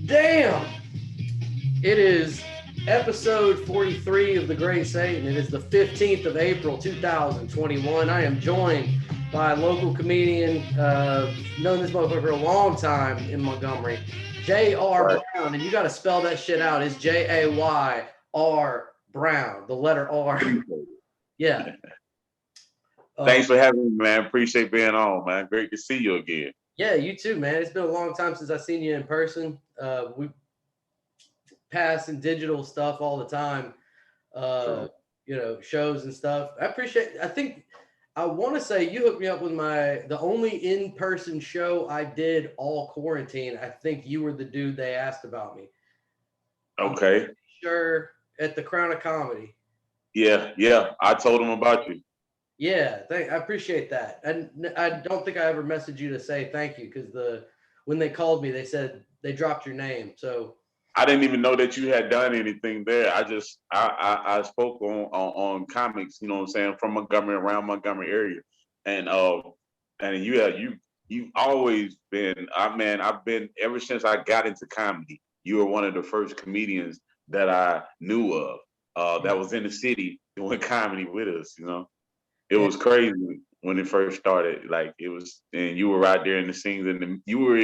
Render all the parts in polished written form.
Damn! It is episode 43 of The Great Satan. It is the 15th of April, 2021. I am joined by a local comedian, known this motherfucker for a long time in Montgomery, J.R. Right. Brown. And you got to spell that shit out. It's Jayr Brown, the letter R. Yeah. Thanks for having me, man. Appreciate being on, man. Great to see you again. Yeah, you too, man. It's been a long time since I've seen you in person. We pass and digital stuff all the time, shows and stuff. I think I want to say you hooked me up with the only in-person show I did all quarantine. I think you were the dude they asked about me. Okay. Sure, at the Crown of Comedy. Yeah. I told them about you. Yeah, I appreciate that. And I don't think I ever messaged you to say thank you because when they called me, they said they dropped your name. So I didn't even know that you had done anything there. I spoke on comics, you know what I'm saying, from Montgomery, around Montgomery area. And you've always been, I've been ever since I got into comedy. You were one of the first comedians that I knew of that was in the city doing comedy with us, you know. It was crazy when it first started. Like it was, and you were right there in the scenes, and you were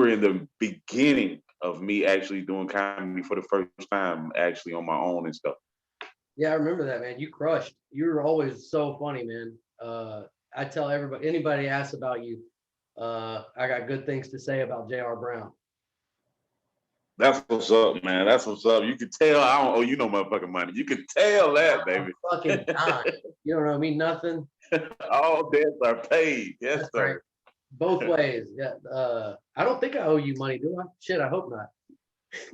in the beginning of me actually doing comedy for the first time, actually on my own and stuff. Yeah, I remember that, man. You crushed. You were always so funny, man. I tell anybody asks about you, I got good things to say about J.R. Brown. That's what's up, man. That's what's up. You can tell I don't owe you no motherfucking money. You can tell that, baby. Fucking time. You don't owe me nothing. All debts are paid. Yes, That's sir. right. Both ways. Yeah. I don't think I owe you money, do I? Shit, I hope not.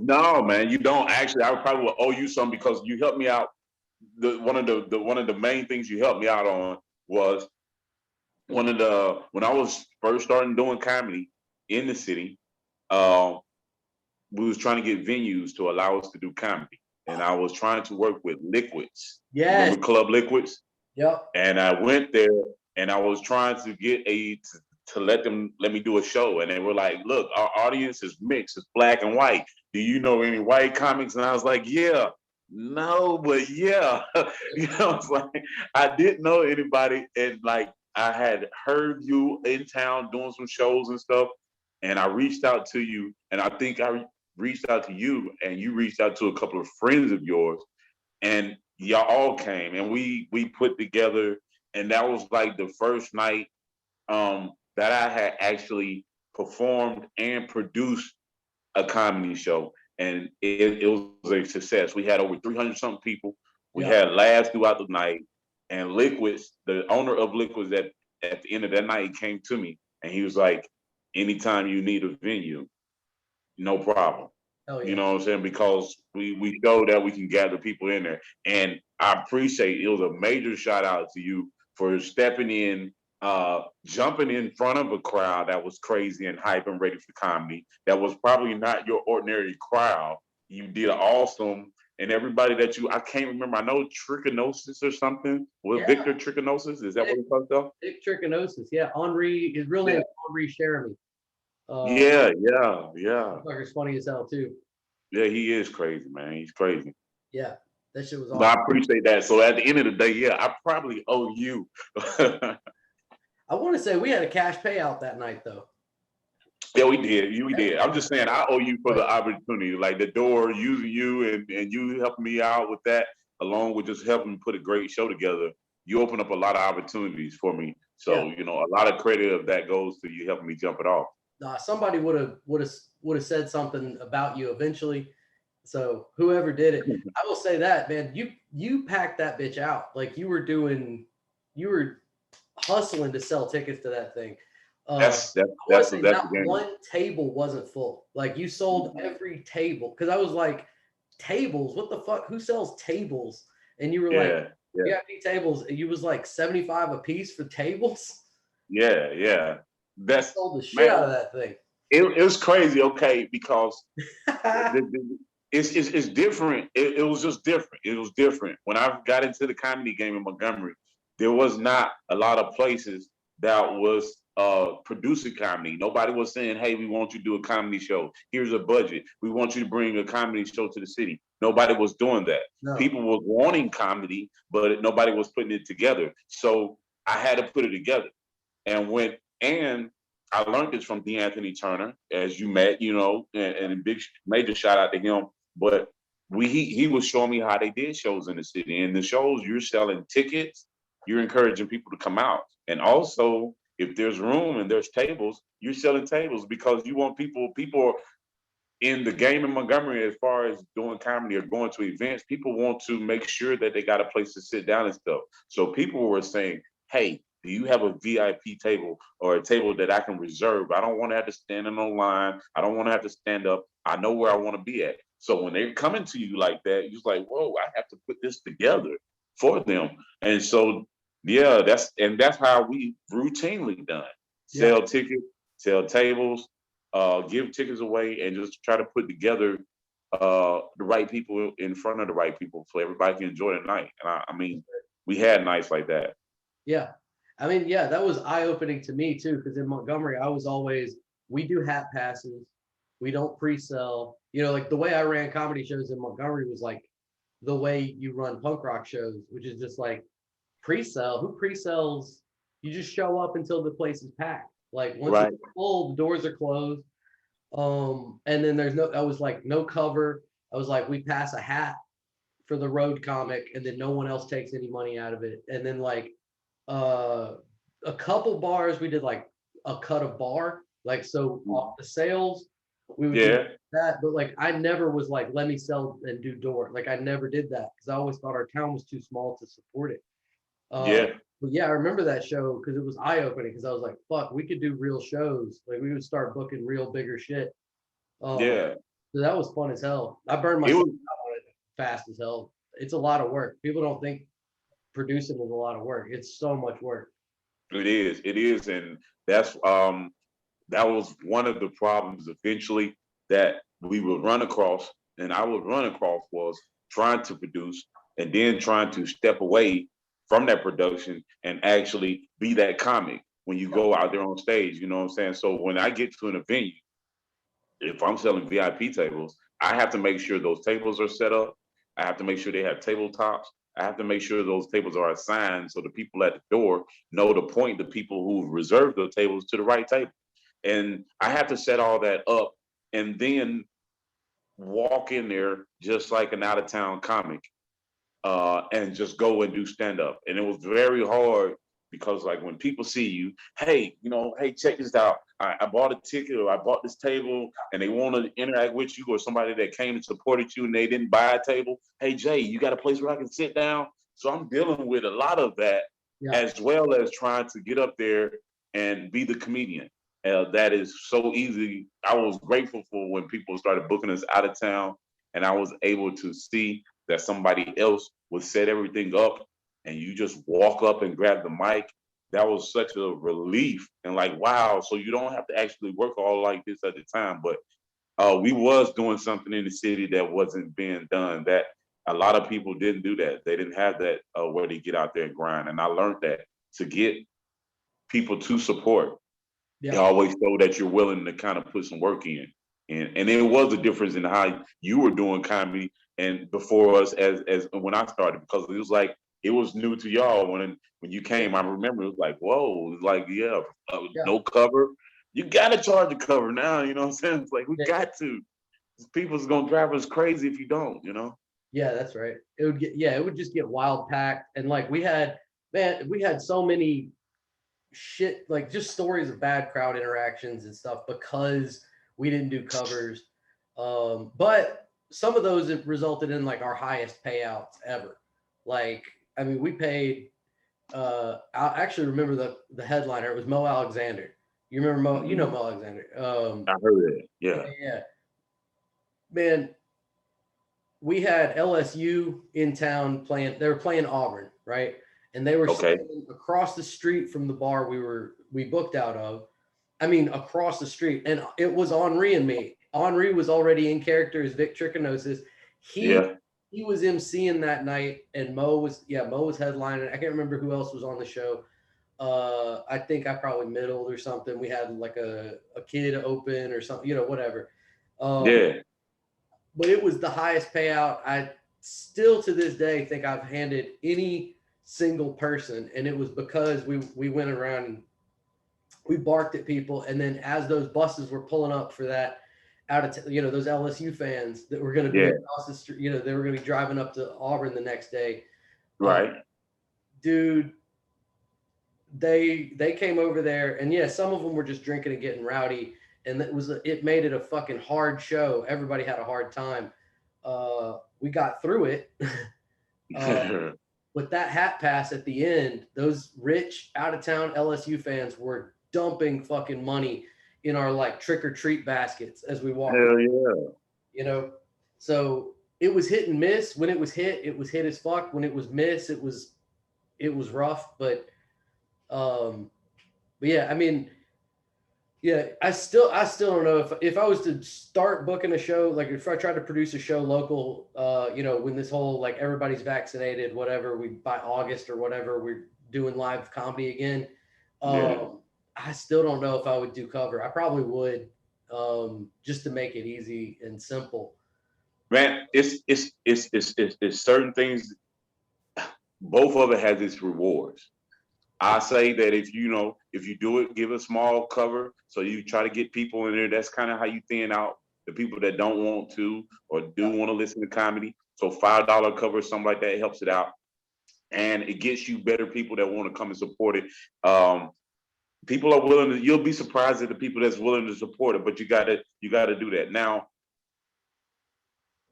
No, man, you don't. Actually, I probably will owe you some because you helped me out. One of the main things you helped me out on was when I was first starting doing comedy in the city. We was trying to get venues to allow us to do comedy, and I was trying to work with Liquids. Yes. Remember Club Liquids? Yep. And I went there, and I was trying to get to let me do a show, and they were like, "Look, our audience is mixed, it's black and white. Do you know any white comics?" And I was like, "Yeah." No, but yeah, it's like I didn't know anybody, and like I had heard you in town doing some shows and stuff, and I reached out to you, and I think I reached out to you, and you reached out to a couple of friends of yours, and y'all all came, and we put together, and that was like the first night that I had actually performed and produced a comedy show, and it was a success. We had over 300 something people. We had laughs throughout the night, and Liquids, the owner of Liquids, at the end of that night, he came to me, and he was like, "Anytime you need a venue, no problem." Oh, yeah. You know what I'm saying? Because we show that we can gather people in there. And I appreciate it was a major shout out to you for stepping in, jumping in front of a crowd that was crazy and hype and ready for comedy. That was probably not your ordinary crowd. You did awesome. And everybody I can't remember, I know Trichinosis or something. Was Victor Trichinosis? Is that what he called himself? Dick Trichinosis. Yeah. Henri, his real name is Henri Jeremy. Yeah. Fucker's funny as hell, too. Yeah, he is crazy, man. He's crazy. Yeah. That shit was awesome. But I appreciate that. So at the end of the day, yeah, I probably owe you. I want to say we had a cash payout that night, though. Yeah, we did. We did. I'm just saying, I owe you for the opportunity, like the door, using you and you helping me out with that, along with just helping me put a great show together. You open up a lot of opportunities for me. So, a lot of credit of that goes to you helping me jump it off. Somebody would have said something about you eventually. So whoever did it, I will say that, man, you packed that bitch out. Like you were hustling to sell tickets to that thing. That's not one table wasn't full. Like you sold every table. Cause I was like, tables, what the fuck? Who sells tables? And you were like, you got any tables? And you was like 75 a piece for tables. Yeah. That's sold the shit out of that thing. It was crazy, okay, because it's different. It was just different. It was different. When I got into the comedy game in Montgomery, there was not a lot of places that was producing comedy. Nobody was saying, hey, we want you to do a comedy show. Here's a budget. We want you to bring a comedy show to the city. Nobody was doing that. No. People were wanting comedy, but nobody was putting it together. So I had to put it together. And I learned this from D'Anthony Turner, as you met, and a big major shout out to him. But he was showing me how they did shows in the city. And the shows, you're selling tickets, you're encouraging people to come out. And also, if there's room and there's tables, you're selling tables because you want people in the game in Montgomery, as far as doing comedy or going to events, people want to make sure that they got a place to sit down and stuff. So people were saying, hey, do you have a VIP table or a table that I can reserve? I don't want to have to stand in a line. I don't want to have to stand up. I know where I want to be at. So when they're coming to you like that, you're like, whoa, I have to put this together for them. And so, yeah, that's how we routinely done. Sell tickets, sell tables, give tickets away, and just try to put together the right people in front of the right people so everybody can enjoy the night. And I mean, we had nights like that. Yeah. I mean, yeah, that was eye-opening to me too, because in Montgomery, I was always, we do hat passes, we don't pre-sell. Like the way I ran comedy shows in Montgomery was like the way you run punk rock shows, which is just like pre-sell. Who pre-sells? You just show up until the place is packed. Like once it's full, the doors are closed. And then I was like, no cover. I was like, we pass a hat for the road comic, and then no one else takes any money out of it. And then like a couple bars, we did like a cut of bar, like so off the sales, we would do that. But like I never was like, let me sell and do door. Like I never did that because I always thought our town was too small to support it. But yeah, I remember that show because it was eye-opening because I was like, fuck, we could do real shows. Like we would start booking real bigger shit. So that was fun as hell. I burned myself out on it fast as hell. It's a lot of work. People don't think producing is a lot of work. It's so much work. It is. And that's that was one of the problems eventually that we would run across, and I would run across, was trying to produce and then trying to step away from that production and actually be that comic when you go out there on stage, you know what I'm saying? So when I get to an event, if I'm selling VIP tables, I have to make sure those tables are set up. I have to make sure they have tabletops. I have to make sure those tables are assigned so the people at the door know to point the people who reserved the tables to the right table. And I have to set all that up and then walk in there just like an out-of-town comic and just go and do stand-up. And it was very hard because like when people see you, hey, hey, check this out. I bought a ticket or I bought this table and they want to interact with you, or somebody that came and supported you and they didn't buy a table. Hey, Jay, you got a place where I can sit down? So I'm dealing with a lot of that as well as trying to get up there and be the comedian. That is so easy. I was grateful for when people started booking us out of town and I was able to see that somebody else would set everything up and you just walk up and grab the mic. That was such a relief and like, wow, so you don't have to actually work all like this at the time. But we was doing something in the city that wasn't being done, that a lot of people didn't do that. They didn't have that where they get out there and grind. And I learned that to get people to support, it always show that you're willing to kind of put some work in. And it was a difference in how you were doing comedy and before us as when I started, because it was like it was new to y'all when you came. I remember it was like, whoa, it was like, no cover. You gotta charge a cover now, you know what I'm saying? It's like we got to. People's gonna drive us crazy if you don't, Yeah, that's right. It would just get wild packed. And like we had so many shit, like just stories of bad crowd interactions and stuff because we didn't do covers. But some of those have resulted in like our highest payouts ever. Like, I mean, we paid, I actually remember the headliner. It was Mo Alexander. You remember Mo? You know Mo Alexander. I heard it. Yeah. Man, we had LSU in town playing. They were playing Auburn, right? And they were standing across the street from the bar we booked out of. I mean, across the street, and it was Henri and me. Henri was already in character as Vic Trichinosis. He was emceeing that night, and Mo was headlining. I can't remember who else was on the show. I think I probably middled or something. We had like a kid open or something, whatever. Um, Yeah. but it was the highest payout. I still to this day think I've handed any single person, and it was because we went around and we barked at people, and then as those buses were pulling up for that those LSU fans that were going to be Yeah. across the street, they were going to be driving up to Auburn the next day. Uh, Right. Dude, they came over there, and yeah, some of them were just drinking and getting rowdy, and it made it a fucking hard show. Everybody had a hard time. We got through it. uh, with that hat pass at the end, those rich out of town LSU fans were dumping fucking money in our like trick or treat baskets as we walked around, Hell yeah. you know. So it was hit and miss. When it was hit as fuck. When it was miss, it was rough. Um, but yeah, I mean, yeah, I still don't know if I was to start booking a show, like if I tried to produce a show local, when this whole like everybody's vaccinated, whatever, we by August or whatever, we're doing live comedy again. Yeah. I still don't know if I would do cover. I probably would, just to make it easy and simple. Man, it's certain things. Both of it has its rewards. I say that if you do it, give a small cover. So you try to get people in there. That's kind of how you thin out the people that don't want to or do want to listen to comedy. So $5 cover, something like that helps it out. And it gets you better people that want to come and support it. People are willing to, you'll be surprised at the people that's willing to support it, but you gotta do that. Now,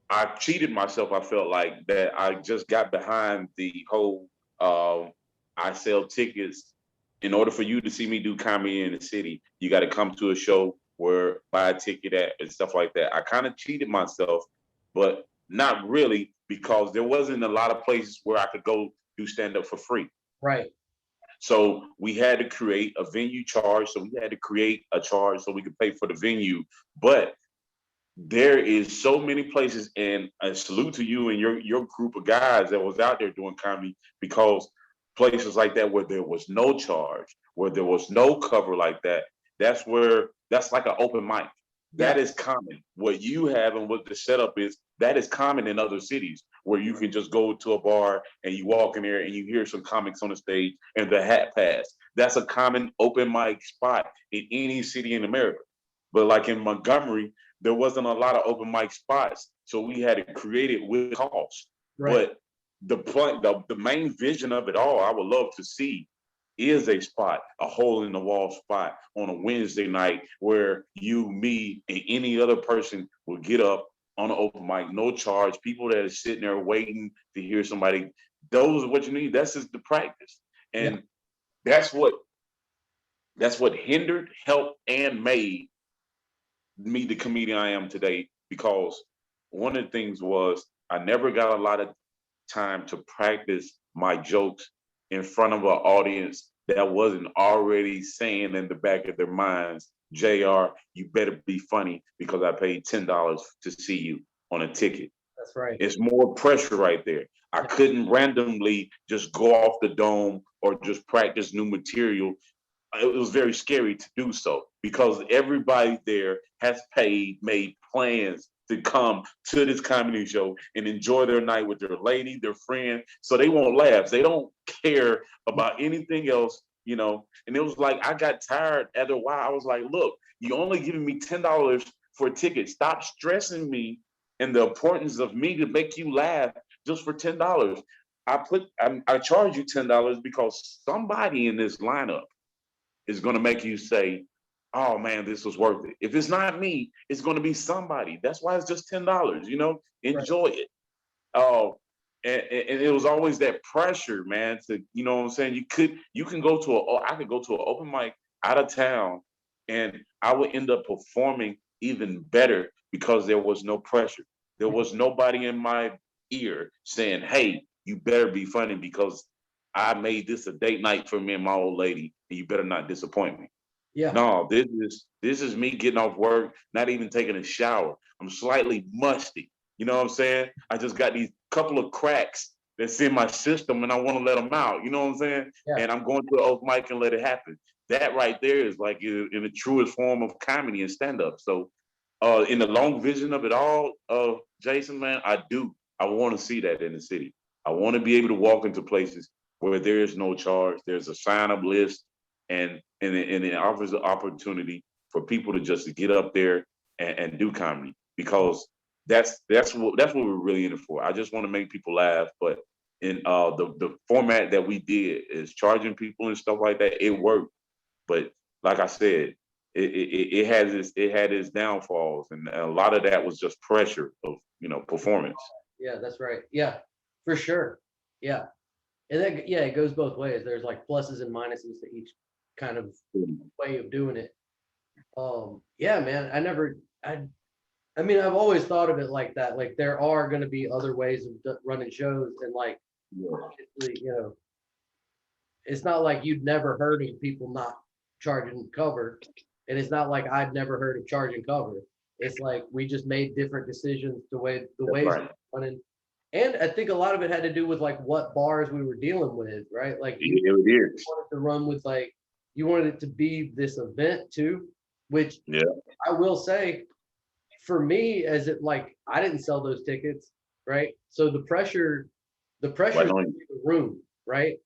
I cheated myself. I felt like that I just got behind the whole I sell tickets. In order for you to see me do comedy in the city, you got to come to a show where buy a ticket at and stuff like that. I kind of cheated myself, but not really because there wasn't a lot of places where I could go do stand up for free. Right. So we had to create a venue charge. So we had to create a charge so we could pay for the venue. But there is so many places, and a salute to you and your group of guys that was out there doing comedy, because places like that where there was no charge, where there was no cover like that, that's like an open mic. That Yeah. is common. What you have and what the setup is, that is common in other cities where you can just go to a bar and you walk in there and you hear some comics on the stage and the hat pass. That's a common open mic spot in any city in America. But like in Montgomery, there wasn't a lot of open mic spots, so we had to create it with cost. Right. But the main vision of it all, I would love to see is a spot, a hole in the wall spot on a Wednesday night where you, me, and any other person will get up on an open mic, no charge. People that are sitting there waiting to hear somebody. Those are what you need. That's just the practice, Yeah. and that's what that's what hindered, helped, and made me the comedian I am today, because one of the things was I never got a lot of time to practice my jokes in front of an audience that wasn't already saying in the back of their minds, JR, you better be funny because I paid $10 to see you on a ticket. That's right. It's more pressure right there. I Yeah. couldn't randomly just go off the dome or just practice new material. It was very scary to do so because everybody there has made plans to come to this comedy show and enjoy their night with their lady, their friend. So they won't laugh. They don't care about anything else. And it was like I got tired after a while. I was like, look, you only giving me $10 for a ticket. Stop stressing me and the importance of me to make you laugh just for $10. I charge you $10 because somebody in this lineup is going to make you say, oh man, this was worth it. If it's not me, it's going to be somebody. That's why it's just $10, Right. enjoy it. Oh, and it was always that pressure, man, to, what I'm saying? You can go to I could go to an open mic out of town and I would end up performing even better because there was no pressure. There was nobody in my ear saying, hey, you better be funny because I made this a date night for me and my old lady, and you better not disappoint me. Yeah. No, this is me getting off work, not even taking a shower. I'm slightly musty. You know what I'm saying? I just got these couple of cracks that's in my system, and I want to let them out. You know what I'm saying? Yeah. And I'm going to an open mic and let it happen. That right there is like in the truest form of comedy and stand up. So, in the long vision of it all, Jason, man, I do. I want to see that in the city. I want to be able to walk into places where there is no charge. There's a sign up list, and it offers the opportunity for people to just get up there and do comedy, because that's what we're really in it for. I just want to make people laugh, but in the format that we did is charging people and stuff like that. It worked, but like I said, it had its downfalls, and a lot of that was just pressure of performance. Yeah, that's right. Yeah, for sure. Yeah. And that, yeah, it goes both ways. There's like pluses and minuses to each kind of way of doing it. Yeah, man, I mean, I've always thought of it like that. Like there are going to be other ways of running shows, and like, obviously, it's not like you'd never heard of people not charging cover, and it's not like I'd never heard of charging cover. It's like we just made different decisions the ways Right. running, and I think a lot of it had to do with like what bars we were dealing with, right? Like you It is. wanted to run with like you wanted it to be this event too, which Yeah. I will say for me, as it like I didn't sell those tickets, right? So the pressure Right is on. in the room, right?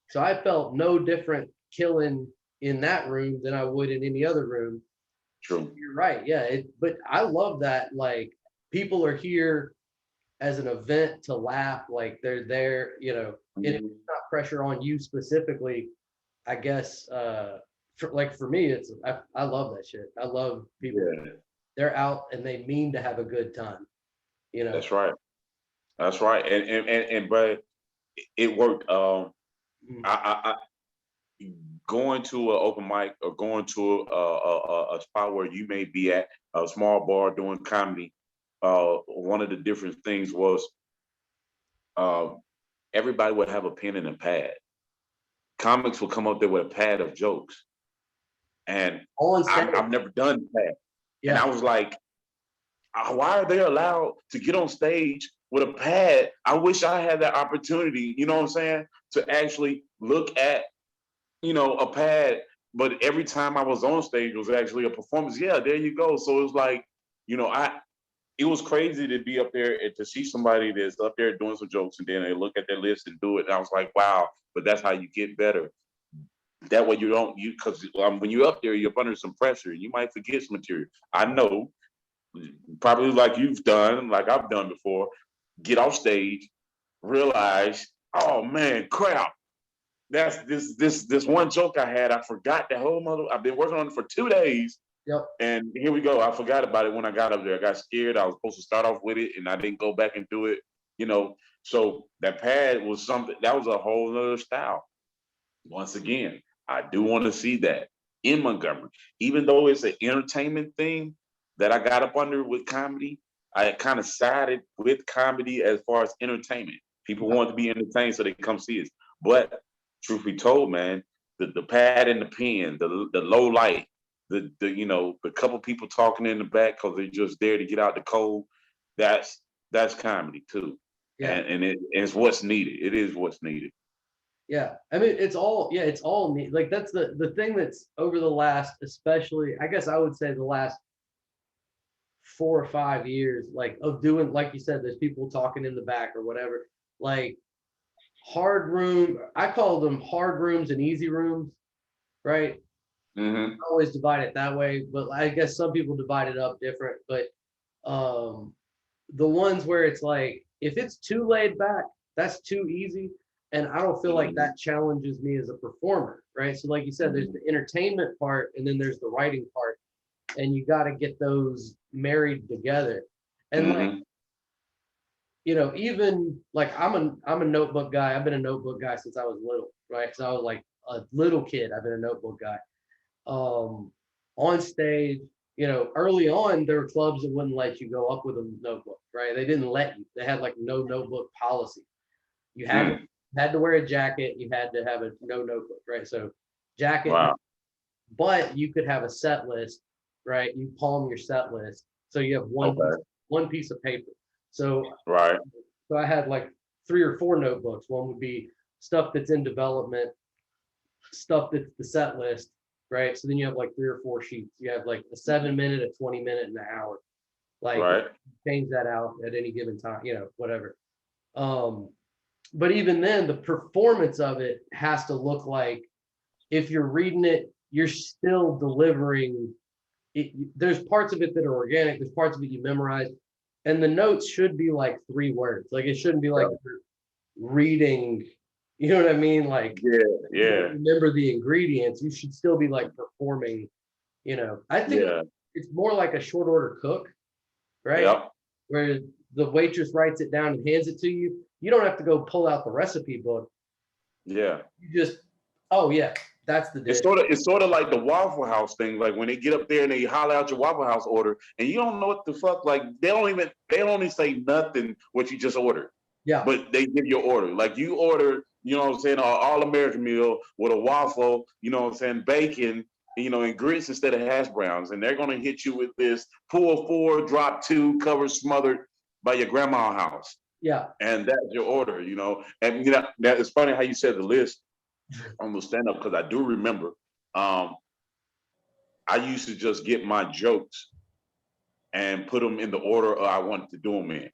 So I felt no different killing in that room than I would in any other room. True. You're right, yeah. But I love that like people are here as an event to laugh, like they're there, and it's Mhm. not pressure on you specifically. I guess for me, I love that shit. I love people. Yeah, They're out and they mean to have a good time, you know. that's right. That's right. And but it worked. Mm. I going to an open mic or going to a spot where you may be at a small bar doing comedy. One of the different things was uh, everybody would have a pen and a pad. Comics would come up there with a pad of jokes, and On stage, I've never done that. And yeah, I was like, why are they allowed to get on stage with a pad? I wish I had that opportunity, you know what I'm saying? To actually look at, a pad. But every time I was on stage, it was actually a performance. Yeah, there you go. So it was like, it was crazy to be up there and to see somebody that's up there doing some jokes, and then they look at their list and do it. And I was like, wow, but that's how you get better. That way because when you're up there, you're under some pressure. You might forget some material. I know, probably like you've done, like I've done before, get off stage, realize, oh man, crap. That's this one joke I had. I forgot the whole mother. I've been working on it for 2 days. yep, And here we go. I forgot about it when I got up there. I got scared. I was supposed to start off with it and I didn't go back and do it, you know. So that pad was something that was a whole other style. Once again, I do want to see that in Montgomery. Even though it's an entertainment thing that I got up under with comedy, I kind of sided with comedy as far as entertainment. People want to be entertained, so they come see us. But truth be told, man, the pad and the pen, the low light, the couple people talking in the back because they're just there to get out the cold, that's comedy too. yeah, And it's what's needed. It is what's needed. yeah. I mean, it's all neat. Like that's the thing that's over the last, especially, I guess I would say the last 4 or 5 years, like of doing, like you said, there's people talking in the back or whatever. Like hard room, I call them hard rooms and easy rooms, right? Mm-hmm. I always divide it that way, but I guess some people divide it up different. But um, the ones where it's like, if it's too laid back, that's too easy. And I don't feel like that challenges me as a performer, right? So, like you said, there's the entertainment part and then there's the writing part, and you got to get those married together. And like, Mm-hmm. even like I'm a notebook guy. I've been a notebook guy since I was little, right? So I was like a little kid. I've been a notebook guy. Um, on stage, early on there were clubs that wouldn't let you go up with a notebook, right? They didn't let you. They had like no notebook policy. You had to wear a jacket. You had to have a no notebook, right? So jacket, Wow. but you could have a set list, right? You palm your set list, so you have Okay. one piece of paper. So Right. I had like 3 or 4 notebooks. One would be stuff that's in development, stuff that's the set list, right? So then you have like 3 or 4 sheets. You have like a 7-minute, a 20-minute, and an hour. Like Right. change that out at any given time, whatever. But even then, the performance of it has to look like, if you're reading it, you're still delivering it. There's parts of it that are organic, there's parts of it you memorize, and the notes should be like 3 words. Like it shouldn't be like you're reading, you know what I mean? Like remember the ingredients, you should still be like performing, I think it's more like a short order cook, right? Yep. Where the waitress writes it down and hands it to you. You don't have to go pull out the recipe book. Yeah. You just, oh yeah, that's the dish. It's sort of like the Waffle House thing. Like when they get up there and they holler out your Waffle House order, and you don't know what the fuck. Like they don't only say nothing what you just ordered. Yeah. But they give you an order. Like you order, you know what I'm saying, an all-American meal with a waffle, you know what I'm saying, bacon, and grits instead of hash browns. And they're gonna hit you with this pull 4, drop 2, covered smothered by your grandma's house. Yeah. And that's your order, And that it's funny how you said the list on the stand-up, because I do remember I used to just get my jokes and put them in the order I wanted to do them in.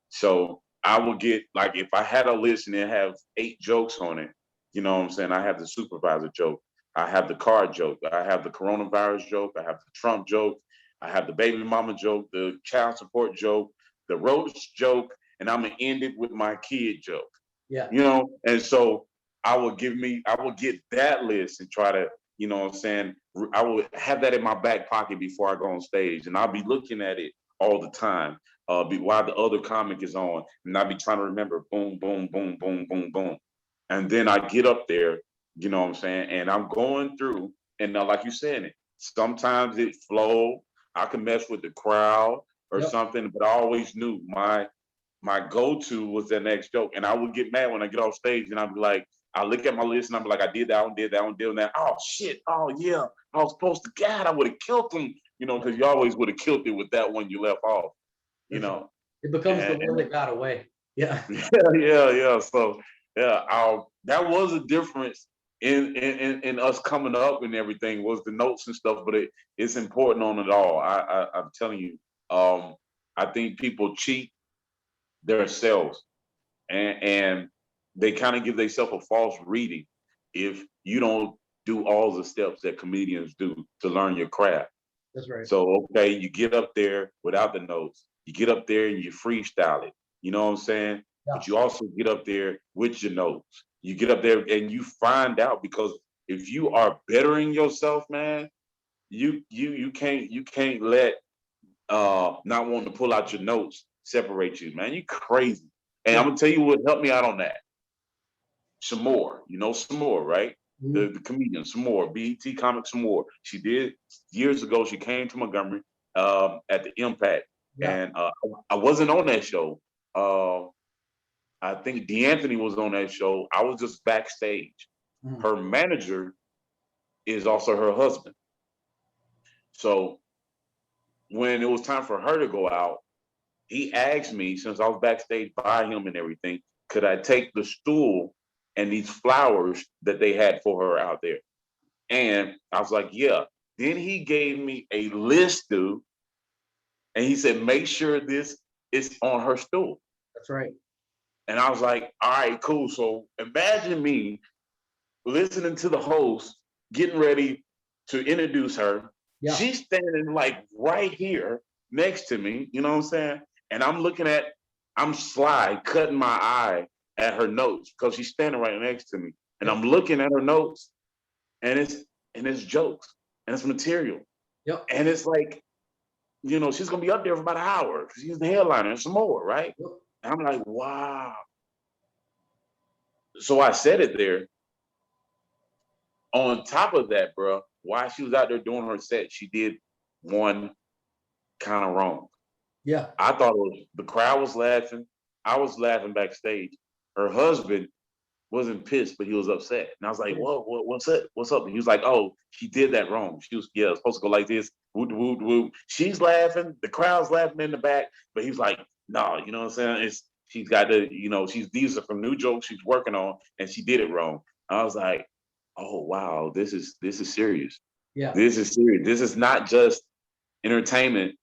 So I would get, like, if I had a list and it have 8 jokes on it, you know what I'm saying? I have the supervisor joke, I have the car joke, I have the coronavirus joke, I have the Trump joke, I have the baby mama joke, the child support joke, the roast joke, and I'm gonna end it with my kid joke. Yeah. And so I would get that list and try to, you know what I'm saying, I would have that in my back pocket before I go on stage, and I'll be looking at it all the time while the other comic is on, and I'll be trying to remember boom, boom, boom, boom, boom, boom. And then I get up there, you know what I'm saying, and I'm going through, and like you said, sometimes it flow. I can mess with the crowd or something, but I always knew my go-to was the next joke. And I would get mad when I get off stage, and I'd be like, I look at my list and I'm like, I did that one, did that. Oh shit! Oh yeah, I was supposed to. God, I would have killed him. Because you always would have killed it with that one you left off. It becomes the one that got away. Yeah. Yeah. So that was a difference in us coming up and everything, was the notes and stuff. But it's important on it all. I'm telling you. I think people cheat themselves, and they kind of give themselves a false reading if you don't do all the steps that comedians do to learn your craft. That's right. So, okay, you get up there without the notes. You get up there and you freestyle it. You know what I'm saying? Yeah. But you also get up there with your notes. You get up there and you find out, because if you are bettering yourself, man, you can't let not wanting to pull out your notes separate you, man. You crazy. And I'm gonna tell you what helped me out on that. Some more, some more, right? The comedian, some more, BET comic, some more. She did years ago. She came to Montgomery at the Impact, and I wasn't on that show. I think D'Anthony was on that show. I was just backstage. Her manager is also her husband. So when it was time for her to go out, he asked me, since I was backstage by him and everything, could I take the stool and these flowers that they had for her out there? And I was like, yeah. Then he gave me a list, dude. And he said, make sure this is on her stool. That's right. And I was like, all right, cool. So imagine me listening to the host, getting ready to introduce her. Yeah. She's standing like right here next to me, you know what I'm saying? And I'm sly, cutting my eye at her notes because she's standing right next to me. And I'm looking at her notes, and it's jokes, and it's material. Yep. And it's like, she's gonna be up there for about an hour because she's the headliner and some more, right? Yep. And I'm like, wow. So I said it there. On top of that, bro, while she was out there doing her set, she did one kind of wrong. Yeah. I thought the crowd was laughing. I was laughing backstage. Her husband wasn't pissed, but he was upset. And I was like, whoa, what's up? What's up? And he was like, oh, she did that wrong. She was, supposed to go like this. Woo, woo, woo. She's laughing. The crowd's laughing in the back. But he was like, no, you know what I'm saying? She's got to, these are some new jokes she's working on, and she did it wrong. I was like, oh wow, this is serious. Yeah. This is serious. This is not just entertainment.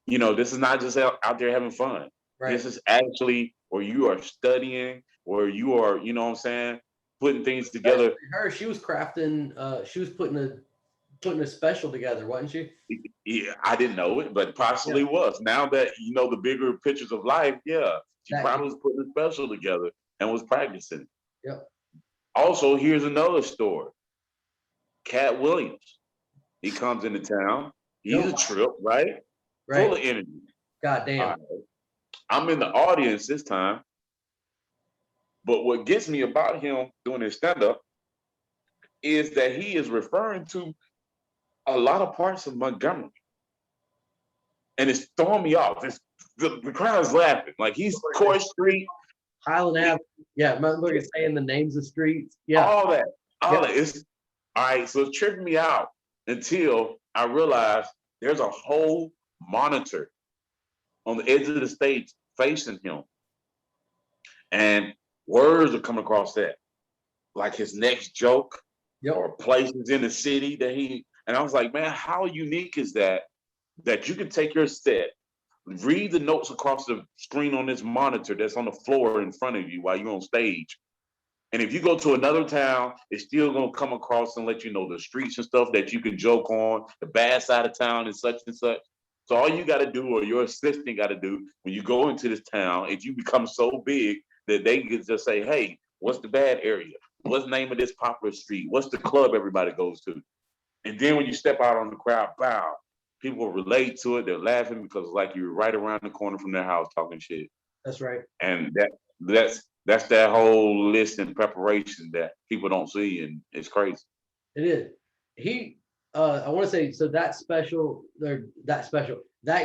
This is not just out there having fun. Right. This is actually where you are studying, where you are, what I'm saying, putting things together. Her, she was crafting. She was putting a special together, wasn't she? Yeah, I didn't know it, but possibly was. Now that you know the bigger pictures of life, yeah, she probably was putting a special together and was practicing. Yep. Also, here's another story. Cat Williams, he comes into town. He's a trip, right? Full of energy. God damn. Right. I'm in the audience this time, but what gets me about him doing his stand-up is that he is referring to a lot of parts of Montgomery. And it's throwing me off. The crowd is laughing. Like he's Court Street. Highland Avenue. Yeah, look at saying the names of streets. Yeah. All that. All right. So it's tripping me out until I realize there's a whole monitor on the edge of the stage facing him. And words are coming across that. Like his next joke or places in the city and I was like, man, how unique is that you can take your set, read the notes across the screen on this monitor that's on the floor in front of you while you're on stage. And if you go to another town, it's still going to come across and let you know the streets and stuff that you can joke on, the bad side of town and such and such. So all you got to do, or your assistant got to do when you go into this town, if you become so big that they can just say, hey, what's the bad area? What's the name of this popular street? What's the club everybody goes to? And then when you step out on the crowd, bow, people relate to it. They're laughing because like you're right around the corner from their house talking shit. That's right. And that's that whole list and preparation that people don't see, and it's crazy. It is. I want to say, so that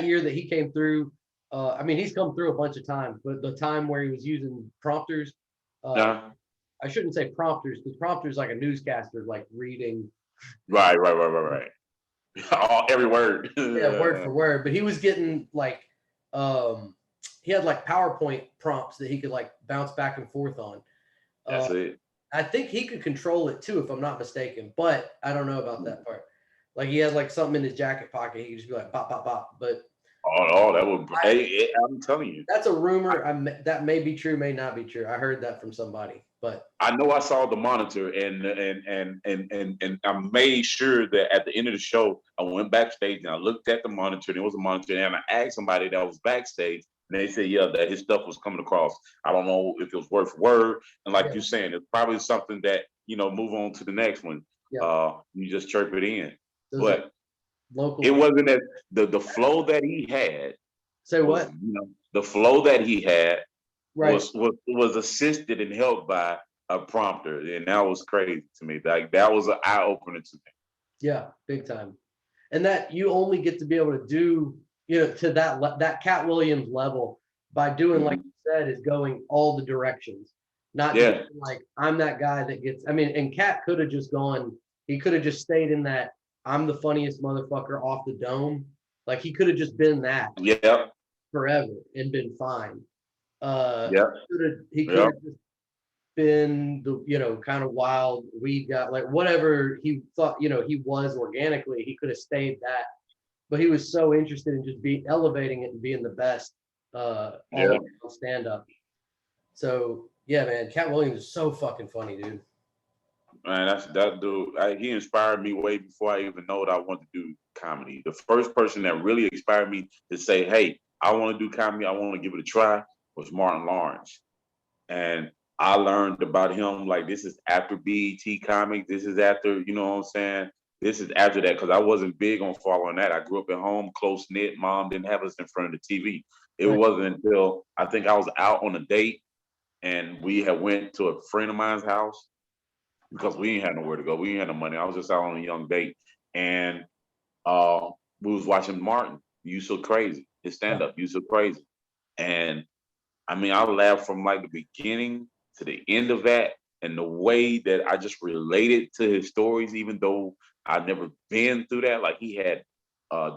year that he came through, I mean, he's come through a bunch of times, but the time where he was using prompters, I shouldn't say prompters, because prompters like a newscaster, like reading. Right. Every word. Yeah, word for word. But he was getting like, he had like PowerPoint prompts that he could like bounce back and forth on. That's it. I think he could control it too, if I'm not mistaken, but I don't know about that part. Like he had like something in his jacket pocket. He could just be like, pop, pop, pop. But that would. I'm telling you, that's a rumor. That may be true, may not be true. I heard that from somebody, but I know I saw the monitor, and I made sure that at the end of the show, I went backstage and I looked at the monitor. And it was a monitor, and I asked somebody that was backstage, and they said, yeah, that his stuff was coming across. I don't know if it was word for word, and like you're saying, it's probably something that move on to the next one. You just chirp it in. But it wasn't that the flow that he had. Say what? The flow that he had was assisted and helped by a prompter, and that was crazy to me. Like that was an eye opener to me. Yeah, big time. And that you only get to be able to do, to that Cat Williams level by doing, like you said, is going all the directions. Not just like I'm that guy that gets. I mean, and Cat could have just gone. He could have just stayed in that. I'm the funniest motherfucker off the dome. Like he could have just been that forever and been fine. He could have just been the kind of wild weed guy, like whatever he thought he was organically. He could have stayed that, but he was so interested in just elevating it and being the best stand up. So yeah, man, Cat Williams is so fucking funny, dude. Man, that dude. He inspired me way before I even know that I wanted to do comedy. The first person that really inspired me to say, "Hey, I want to do comedy. I want to give it a try," was Martin Lawrence, and I learned about him. Like this is after BET Comics. This is after what I'm saying. This is after that because I wasn't big on following that. I grew up at home, close knit. Mom didn't have us in front of the TV. It wasn't until I think I was out on a date, and we had went to a friend of mine's house. Because we ain't had nowhere to go. We ain't had no money. I was just out on a young date. And we was watching Martin. You So Crazy. His stand-up, You So Crazy. And I mean, I laughed from like the beginning to the end of that. And the way that I just related to his stories, even though I've never been through that. Like he had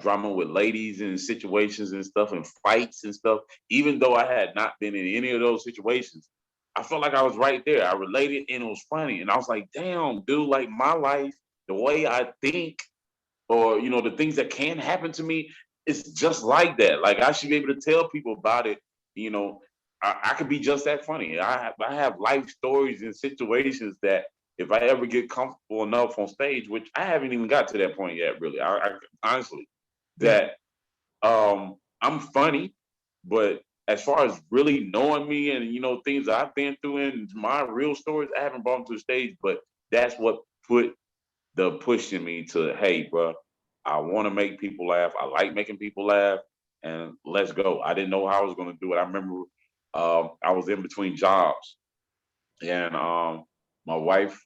drama with ladies and situations and stuff and fights and stuff. Even though I had not been in any of those situations, I felt like I was right there. I related and it was funny. And I was like, damn, dude, like my life, the way I think, or the things that can happen to me, it's just like that. Like I should be able to tell people about it. You know, I could be just that funny. I have life stories and situations that if I ever get comfortable enough on stage, which I haven't even got to that point yet, really. I honestly Yeah. that I'm funny, but as far as really knowing me and things I've been through and my real stories, I haven't brought them to the stage. But that's what put the push in me to, hey, bro, I want to make people laugh. I like making people laugh, and let's go. I didn't know how I was going to do it. I remember I was in between jobs, and my wife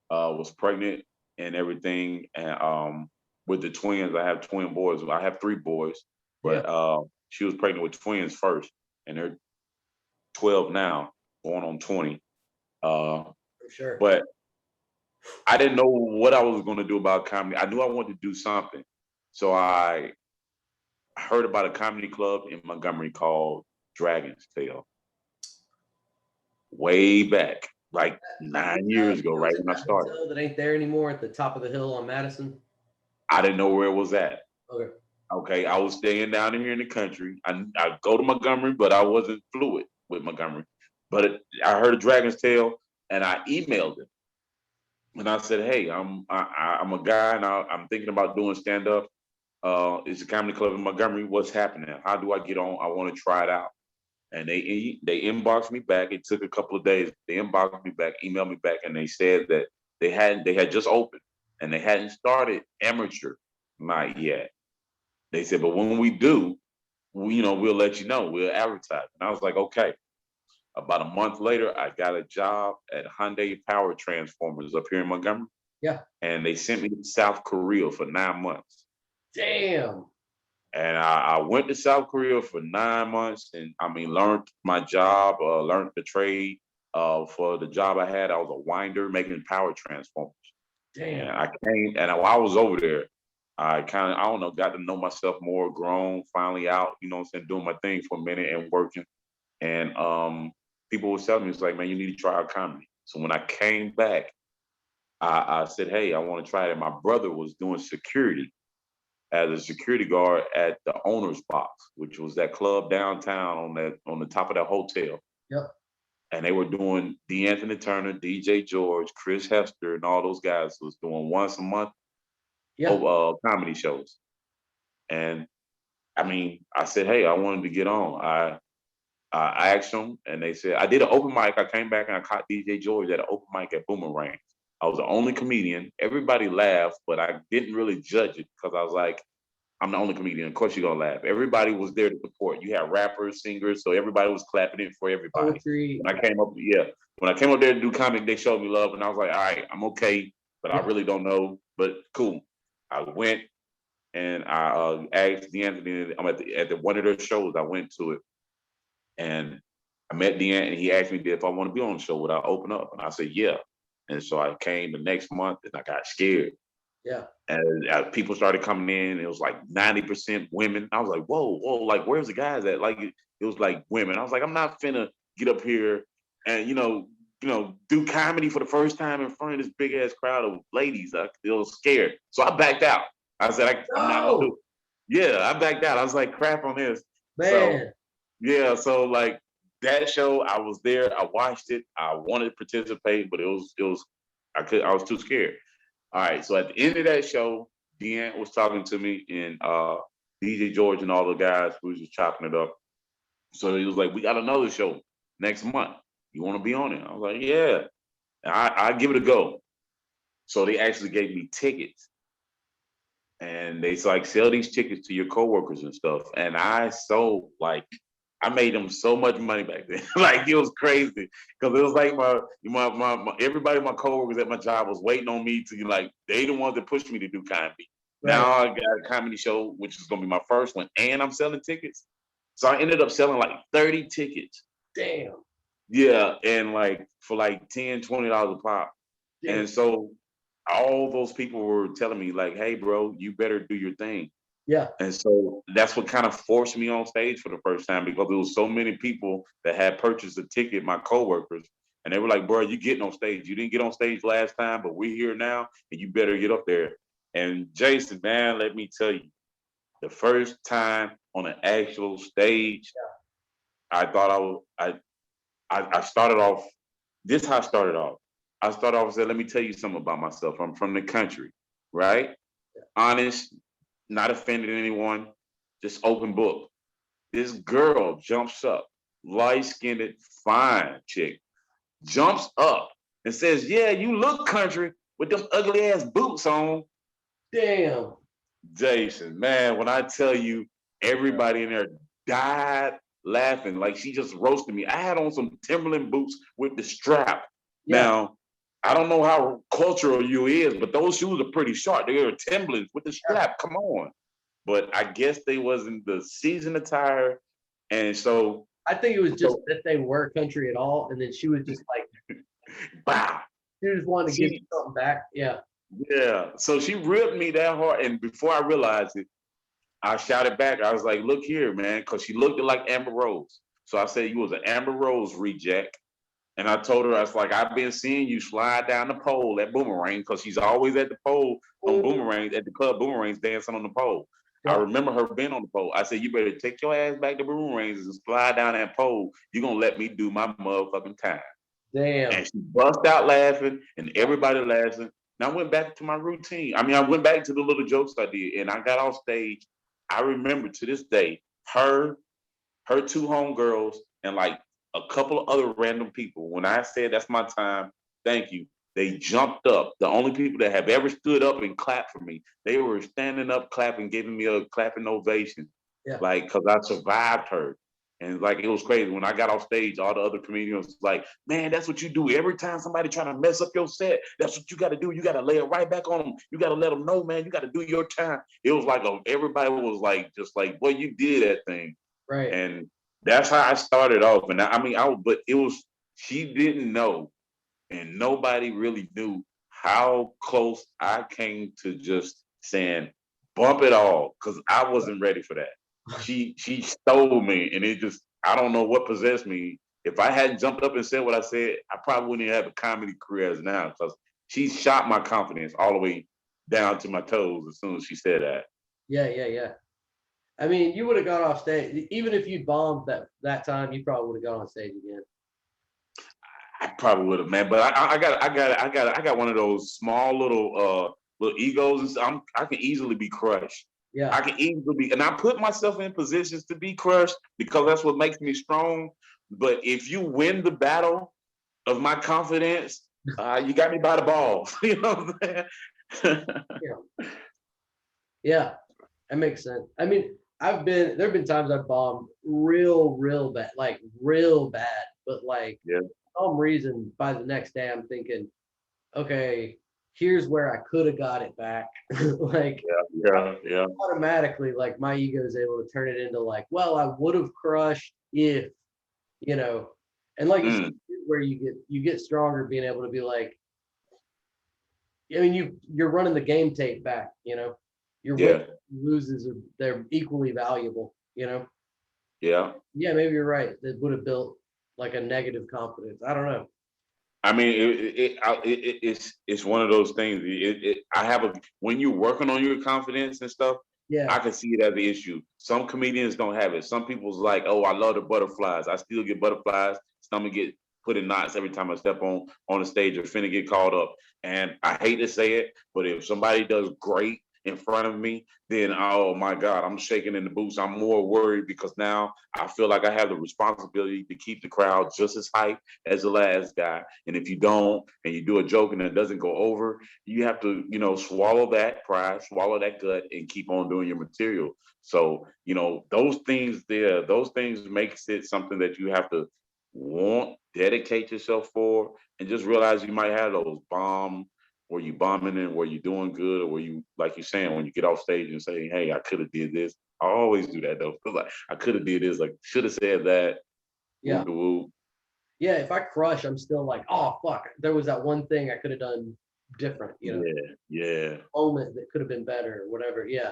was pregnant and everything, and with the twins, I have twin boys. I have three boys, Yeah. but she was pregnant with twins first, and they're 12 now, going on 20. For sure. But I didn't know what I was going to do about comedy. I knew I wanted to do something. So I heard about a comedy club in Montgomery called Dragon's Tail way back, like 9 years ago, right when I That started. hotel that ain't there anymore at the top of the hill on Madison. I didn't know where it was at. Okay. Okay, I was staying down here in the country. I go to Montgomery, but I wasn't fluid with Montgomery. But I heard of Dragon's Tail, and I emailed him, and I said, "Hey, I'm a guy, and I'm thinking about doing stand up. It's a comedy club in Montgomery. What's happening? How do I get on? I want to try it out." And they inboxed me back. It took a couple of days. They inboxed me back, emailed me back, and they said that they had just opened and they hadn't started amateur night yet. They said, but when we do, we'll let you know. We'll advertise. And I was like, okay. About a month later, I got a job at Hyundai Power Transformers up here in Montgomery. Yeah. And they sent me to South Korea for 9 months. Damn. And I went to South Korea for 9 months, and I mean, learned my job, learned the trade. For the job I had, I was a winder making power transformers. Damn. And I came, and while I was over there, I kind of, I don't know, got to know myself more, grown, finally out, what I'm saying, doing my thing for a minute and working. And people were telling me, it's like, man, you need to try out comedy. So when I came back, I said, hey, I want to try it. My brother was doing security as a security guard at the owner's box, which was that club downtown on the top of that hotel. Yep. And they were doing D'Anthony Turner, DJ George, Chris Hester, and all those guys was doing once a month comedy shows. And I mean, I said, hey, I wanted to get on. I asked them, and they said, I did an open mic. I came back and I caught DJ George at an open mic at Boomerang. I was the only comedian. Everybody laughed, but I didn't really judge it because I was like, I'm the only comedian. Of course you're gonna laugh. Everybody was there to support. You had rappers, singers, so everybody was clapping in for everybody. Poetry. When I came up there to do comic, they showed me love, and I was like, all right, I'm okay, but I really don't know. But cool. I went and I asked D'Anthony. I'm at the one of their shows. I went to it, and I met D'Anthony. And he asked me if I want to be on the show. Would I open up? And I said, yeah. And so I came the next month, and I got scared. Yeah. And people started coming in. It was like 90% women. I was like, whoa, like, where's the guys at? Like, it was like women. I was like, I'm not finna get up here and, do comedy for the first time in front of this big ass crowd of ladies. I was scared. So I backed out. I said, I'm not gonna do it. Yeah, I backed out. I was like, crap on this. Man. So, yeah, so like that show, I was there. I watched it. I wanted to participate, but I was too scared. All right, so at the end of that show, Deanne was talking to me, and DJ George and all the guys who was just chopping it up. So he was like, "We got another show next month. You want to be on it?" I was like, "Yeah, I give it a go." So they actually gave me tickets, and they like sell these tickets to your coworkers and stuff. And I made them so much money back then. Like it was crazy because it was like my everybody, my coworkers at my job was waiting on me to they the ones that pushed me to do comedy. Right. Now I got a comedy show, which is gonna be my first one, and I'm selling tickets. So I ended up selling like 30 tickets. Damn. Yeah, and for like $10, $20 a pop. Damn. And so all those people were telling me like, hey bro, you better do your thing. Yeah. And so that's what kind of forced me on stage for the first time because there was so many people that had purchased a ticket, my coworkers, and they were like, bro, you getting on stage. You didn't get on stage last time, but we're here now and you better get up there. And Jason, man, let me tell you, the first time on an actual stage, I thought I started off, this how I started off. I started off saying, let me tell you something about myself. I'm from the country, right? Honest, not offending anyone, just open book. This girl jumps up, light-skinned, fine chick, jumps up and says, yeah, you look country with them ugly ass boots on. Damn. Jason, man, when I tell you everybody in there died laughing, like she just roasted me. I had on some Timberland boots with the strap. Yeah. Now, I don't know how cultural you is, but those shoes are pretty short. They are Timberlands with the strap. Come on. But I guess they wasn't the season attire. And so I think it was just that they were country at all, and then she was just like, wow. She just wanted to give you something back. Yeah. Yeah. So she ripped me that hard. And before I realized it, I shouted back. I was like, look here, man, because she looked like Amber Rose. So I said, you was an Amber Rose reject. And I told her, I was like, I've been seeing you slide down the pole at Boomerang because she's always at the pole on Boomerangs, at the club Boomerangs dancing on the pole. Yeah. I remember her being on the pole. I said, you better take your ass back to Boomerangs and slide down that pole. You're going to let me do my motherfucking time. Damn. And she bust out laughing and everybody laughing. And I went back to my routine. I mean, I went back to the little jokes I did and I got off stage. I remember to this day, her two homegirls, and like a couple of other random people. When I said that's my time, thank you, they jumped up. The only people that have ever stood up and clapped for me, they were standing up, clapping, giving me a clapping ovation. Yeah. Like, because I survived her. And like, it was crazy. When I got off stage, all the other comedians was like, man, that's what you do. Every time somebody trying to mess up your set, that's what you got to do. You got to lay it right back on them. You got to let them know, man, you got to do your time. It was like, everybody was like, just like, well, you did that thing. Right. And that's how I started off. And but it was, she didn't know, and nobody really knew how close I came to just saying, bump it all, because I wasn't ready for that. She stole me, and it just, I don't know what possessed me. If I hadn't jumped up and said what I said, I probably wouldn't have a comedy career as now, because she shot my confidence all the way down to my toes as soon as she said that. Yeah. I mean, you would have gone off stage, even if you bombed that time. You probably would have gone on stage again. I probably would have, man. But I got one of those small little egos. I can easily be crushed. Yeah, I can easily be, and I put myself in positions to be crushed because that's what makes me strong. But if you win the battle of my confidence, you got me by the balls. You know what I'm saying? Yeah, that makes sense. I mean, there have been times I've bombed real bad, like real bad, but like for some reason by the next day I'm thinking, okay, here's where I could have got it back. Like automatically, like my ego is able to turn it into like, well, I would have crushed if, and like you said, where you get stronger being able to be like, I mean, you're running the game tape back, your loses, they're equally valuable, Yeah. Yeah, maybe you're right. That would have built like a negative confidence. I don't know. I mean, it's one of those things. When you're working on your confidence and stuff, I can see it as an issue. Some comedians don't have it. Some people's like, oh, I love the butterflies. I still get butterflies. Stomach get put in knots every time I step on the stage or finna get called up. And I hate to say it, but if somebody does great in front of me, then oh my God, I'm shaking in the boots. I'm more worried because now I feel like I have the responsibility to keep the crowd just as hyped as the last guy. And if you don't, and you do a joke and it doesn't go over, you have to, swallow that pride, swallow that gut, and keep on doing your material. So, those things makes it something that you have to dedicate yourself for, and just realize you might have those where you bombing and where you doing good, or where you, like you're saying, when you get off stage and say, hey, I could have did this. I always do that though. Like, I could have did this, like should have said that. Yeah. Yeah, if I crush, I'm still like, oh fuck, there was that one thing I could have done different, Yeah. Moment that could have been better or whatever. Yeah.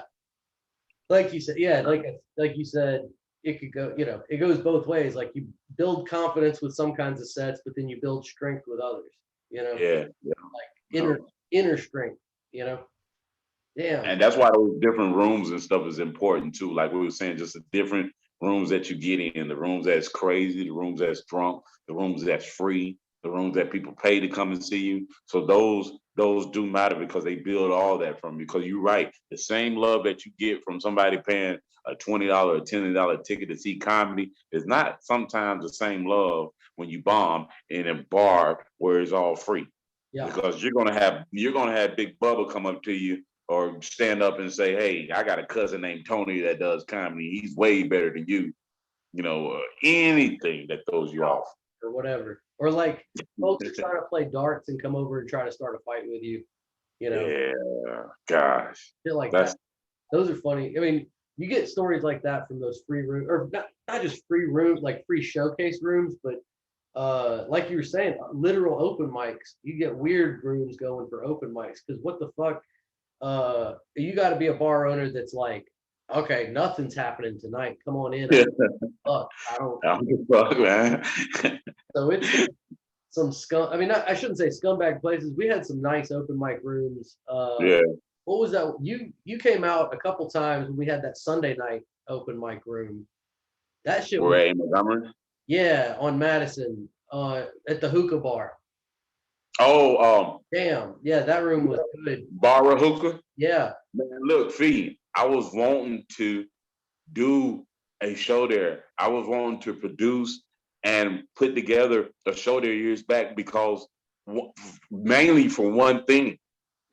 like you said, yeah, like you said, it could go, it goes both ways. Like you build confidence with some kinds of sets, but then you build strength with others, Yeah, yeah. like No. inner strength, you know. Damn. And that's why those different rooms and stuff is important too. Like we were saying, just the different rooms that you get in, the rooms that's crazy, the rooms that's drunk, the rooms that's free, the rooms that people pay to come and see you. So those do matter because they build all that from you. Because you're right, the same love that you get from somebody paying a $20 or $10 ticket to see comedy is not sometimes the same love when you bomb in a bar where it's all free. Yeah. Because you're gonna have Big Bubba come up to you or stand up and say, "Hey, I got a cousin named Tony that does comedy. He's way better than you." Anything that throws you off. Or whatever. Or like folks are trying to play darts and come over and try to start a fight with you, Yeah, gosh, shit like that's that. Those are funny. I mean, you get stories like that from those free room or not just free rooms, like free showcase rooms, but like you were saying, literal open mics. You get weird rooms going for open mics because what the fuck? You got to be a bar owner that's like, okay, nothing's happening tonight. Come on in. Fuck, I don't. I don't give a fuck, man. So it's some scum. I mean, I shouldn't say scumbag places. We had some nice open mic rooms. Yeah, What was that? You came out a couple times when we had that Sunday night open mic room. That shit was we're in Montgomery. yeah on Madison at the hookah bar. Oh, Damn, yeah, that room was good. Barra Hookah. Yeah, Man, look, Fee, I was wanting to do a show there. I was wanting to produce and put together a show there years back because mainly for one thing,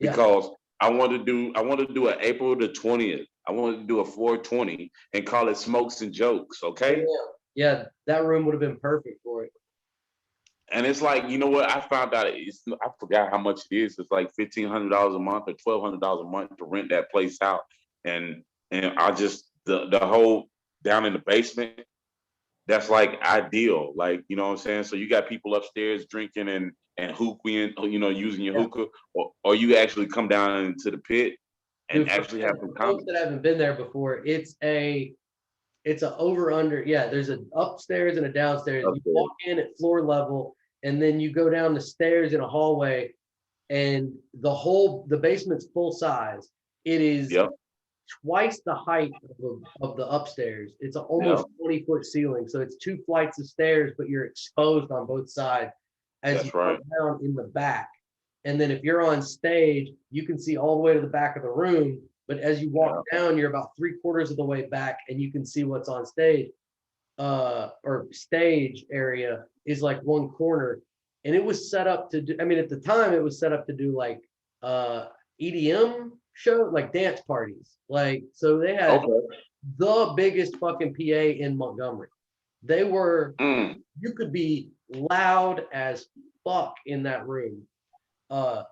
yeah, because I wanted to do an April the 20th. I wanted to do a 420 and call it Smokes and Jokes, damn, okay? yeah. That room would have been perfect for it. And it's like, you know what? I found out I forgot how much it is. It's like $1,500 a month or $1,200 a month to rent that place out. And I just the whole down in the basement, that's like ideal. Like, you know what I'm saying? So you got people upstairs drinking and hookahing, using your Yeah, hookah, or you actually come down into the pit and dude. actually have some For folks comedy. that haven't been there before, it's a over under. Yeah, there's an upstairs and a downstairs. You Upstairs. walk in at floor level, and then you go down the stairs in a hallway, and the basement's full size. It is Yep, twice the height of the upstairs. It's an yep, almost 20-foot ceiling, so it's two flights of stairs, but you're exposed on both sides as you that's come right. down in the back. And then if you're on stage, you can see all the way to the back of the room. But as you walk Yeah, down, you're about 3/4 of the way back, and you can see what's on stage. Or stage area is like one corner, and it was set up to do. I mean, at the time, it was set up to do like EDM show, like dance parties. Like, so they had okay. the biggest fucking PA in Montgomery. They were, Mm, you could be loud as fuck in that room. Uh,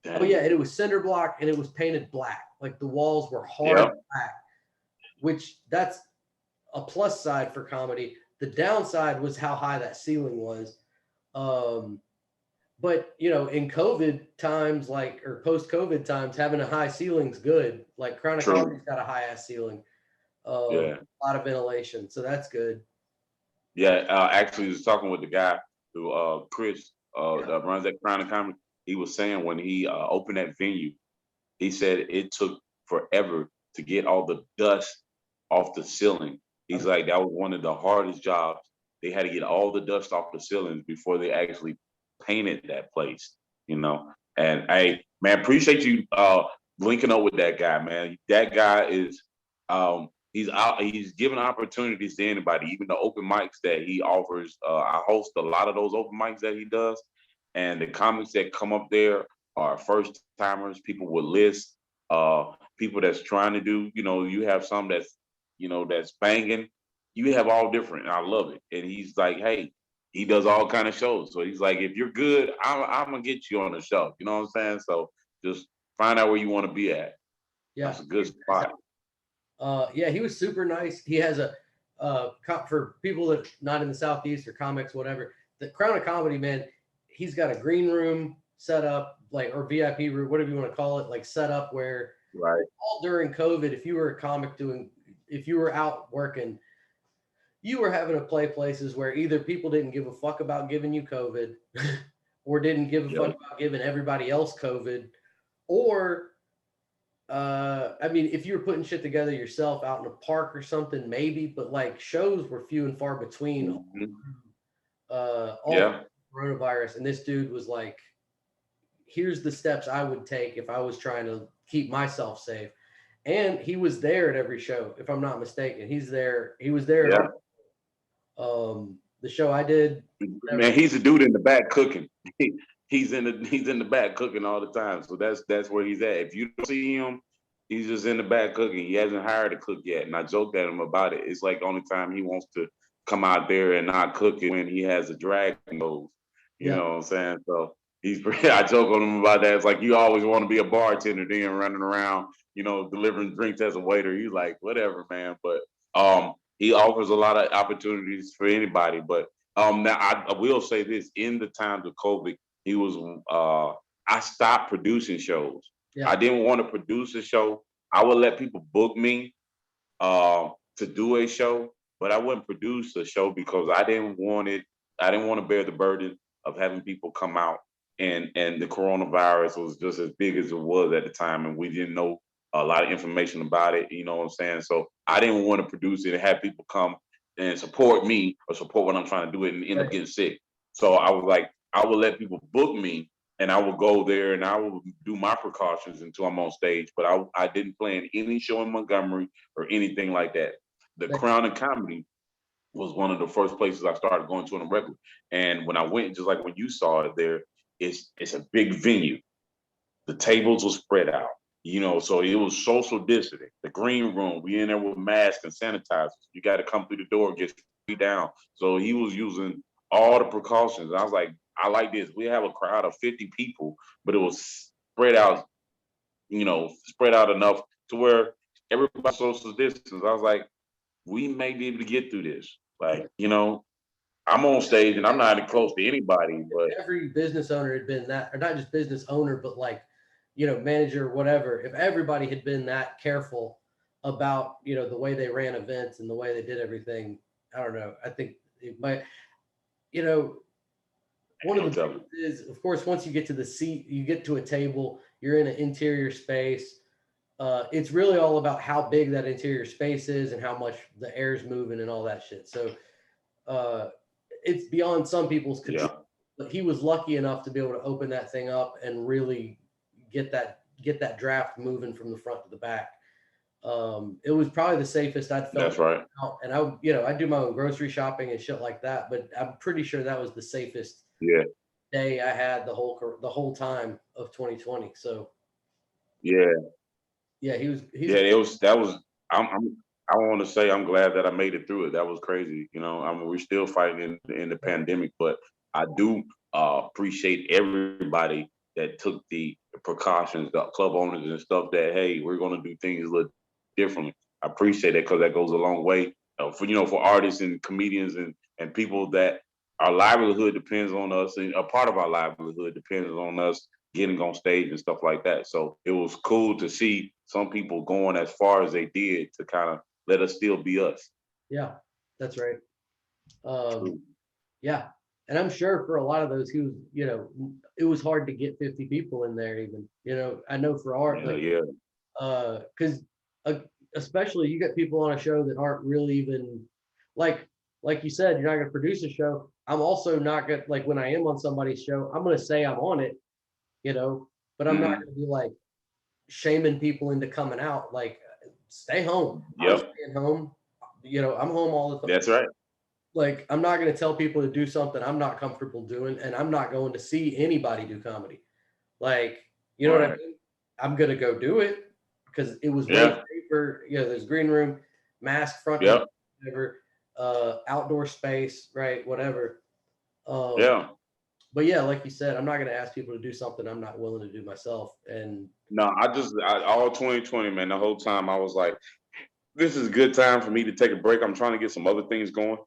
oh yeah, dang. and it was cinder block and it was painted black. Like the walls were hard Yep. black, which that's a plus side for comedy. The downside was how high that ceiling was. Um, but in COVID times, like or post-COVID times, having a high ceiling's good. Like Chronic True. Comedy's got a high ass ceiling, Yeah. a lot of ventilation, so that's good. Yeah, actually, I was talking with the guy who, Chris, Yeah, that runs that Crown and Comedy. He was saying when he opened that venue, he said it took forever to get all the dust off the ceiling. He's like, that was one of the hardest jobs. They had to get all the dust off the ceilings before they actually painted that place, you know. And hey, man, appreciate you linking up with that guy, man. That guy is he's out, he's giving opportunities to anybody, even the open mics that he offers. I host a lot of those open mics that he does, and the comics that come up there are first timers, people with lists, people that's trying to do, you have some that's banging. You have all different. And I love it. And he's like, hey, he does all kind of shows. So he's like, if you're good, I'm gonna get you on the show. You know what I'm saying? So just find out where you want to be at. yeah, That's a good spot. yeah. He was super nice. He has a for people that not in the southeast or comics, whatever. The Crown of Comedy, man. He's got a green room set up, like or VIP room, whatever you want to call it, like set up where Right. all during COVID, if you were a comic if you were out working, you were having to play places where either people didn't give a fuck about giving you COVID or didn't give a fuck Yep. about giving everybody else COVID, or I mean, if you were putting shit together yourself out in a park or something, maybe, but like shows were few and far between Mhm. all Yeah. coronavirus. And this dude was like, here's the steps I would take if I was trying to keep myself safe. And he was there at every show, if I'm not mistaken. He was there at Yeah. the show I did. Man, he's a dude in the back cooking. He's in the back cooking all the time. So that's where he's at. If you don't see him, he's just in the back cooking. He hasn't hired a cook yet. And I joked at him about it. It's like the only time he wants to come out there and not cook it when he has a drag nose. You Yeah. know what I'm saying? So I joke on him about that. It's like you always want to be a bartender, then running around, delivering drinks as a waiter. He's like, whatever, man. But he offers a lot of opportunities for anybody. But now I will say this: in the times of COVID, he was. I stopped producing shows. I Yeah. didn't want to produce a show. I would let people book me to do a show, but I wouldn't produce a show because I didn't want it. I didn't want to bear the burden of having people come out, and the coronavirus was just as big as it was at the time, and we didn't know a lot of information about it. You know what I'm saying? So I didn't want to produce it and have people come and support me or support what I'm trying to do and end up Right. getting sick. So I was like, I would let people book me and I would go there and I would do my precautions until I'm on stage. But I didn't plan any show in Montgomery or anything like that. The Crown and Comedy was one of the first places I started going to on a regular. And when I went, just like when you saw it there, it's a big venue. The tables were spread out, so it was social distancing. The green room, we in there with masks and sanitizers. You got to come through the door, get straight down. So he was using all the precautions. I was like, I like this. We have a crowd of 50 people, but it was spread out, spread out enough to where everybody social distance. I was like, we may be able to get through this. Like, I'm on stage and I'm not even close to anybody, but Every business owner had been that, or not just business owner, but like, manager, whatever. If everybody had been that careful about, the way they ran events and the way they did everything, I don't know. I think it might, you know, one of no the telling. things is, of course, once you get to the seat, you get to a table, you're in an interior space. It's really all about how big that interior space is and how much the air's moving and all that shit. So uh, it's beyond some people's Yeah, control. But he was lucky enough to be able to open that thing up and really get that draft moving from the front to the back. It was probably the safest I'd felt that's right. out. And I do my own grocery shopping and shit like that, but I'm pretty sure that was the safest Yeah, day I had the whole time of 2020. So yeah. yeah, he's Yeah, I'm I want to say I'm glad that I made it through it. That was crazy. I mean, we're still fighting in the pandemic, but I do appreciate everybody that took the precautions, the club owners and stuff that, hey, we're going to do things a little differently. I appreciate it because that goes a long way for artists and comedians and people that our livelihood depends on us, and a part of our livelihood depends on us getting on stage and stuff like that. So it was cool to see some people going as far as they did to kind of let us still be us. Yeah, that's right. Um, True. yeah, and I'm sure for a lot of those who, it was hard to get 50 people in there. Even, I know for art, Yeah, like, yeah, because especially you get people on a show that aren't really even like you said, you're not going to produce a show. I'm also not going to, like, when I am on somebody's show, I'm going to say I'm on it, but I'm not hmm, going to be like shaming people into coming out. Like, stay home. I'm yep, staying home. I'm home all the time. that's right. Like, I'm not going to tell people to do something I'm not comfortable doing, and I'm not going to see anybody do comedy. Like, you know what I Right. mean? I'm going to go do it because it was way Yeah, safer. There's green room, mask front to back, yep, whatever, outdoor space, right? Whatever. Um, yeah. but yeah, like you said, I'm not going to ask people to do something I'm not willing to do myself. And No, all 2020, man, the whole time I was like, this is a good time for me to take a break. I'm trying to get some other things going.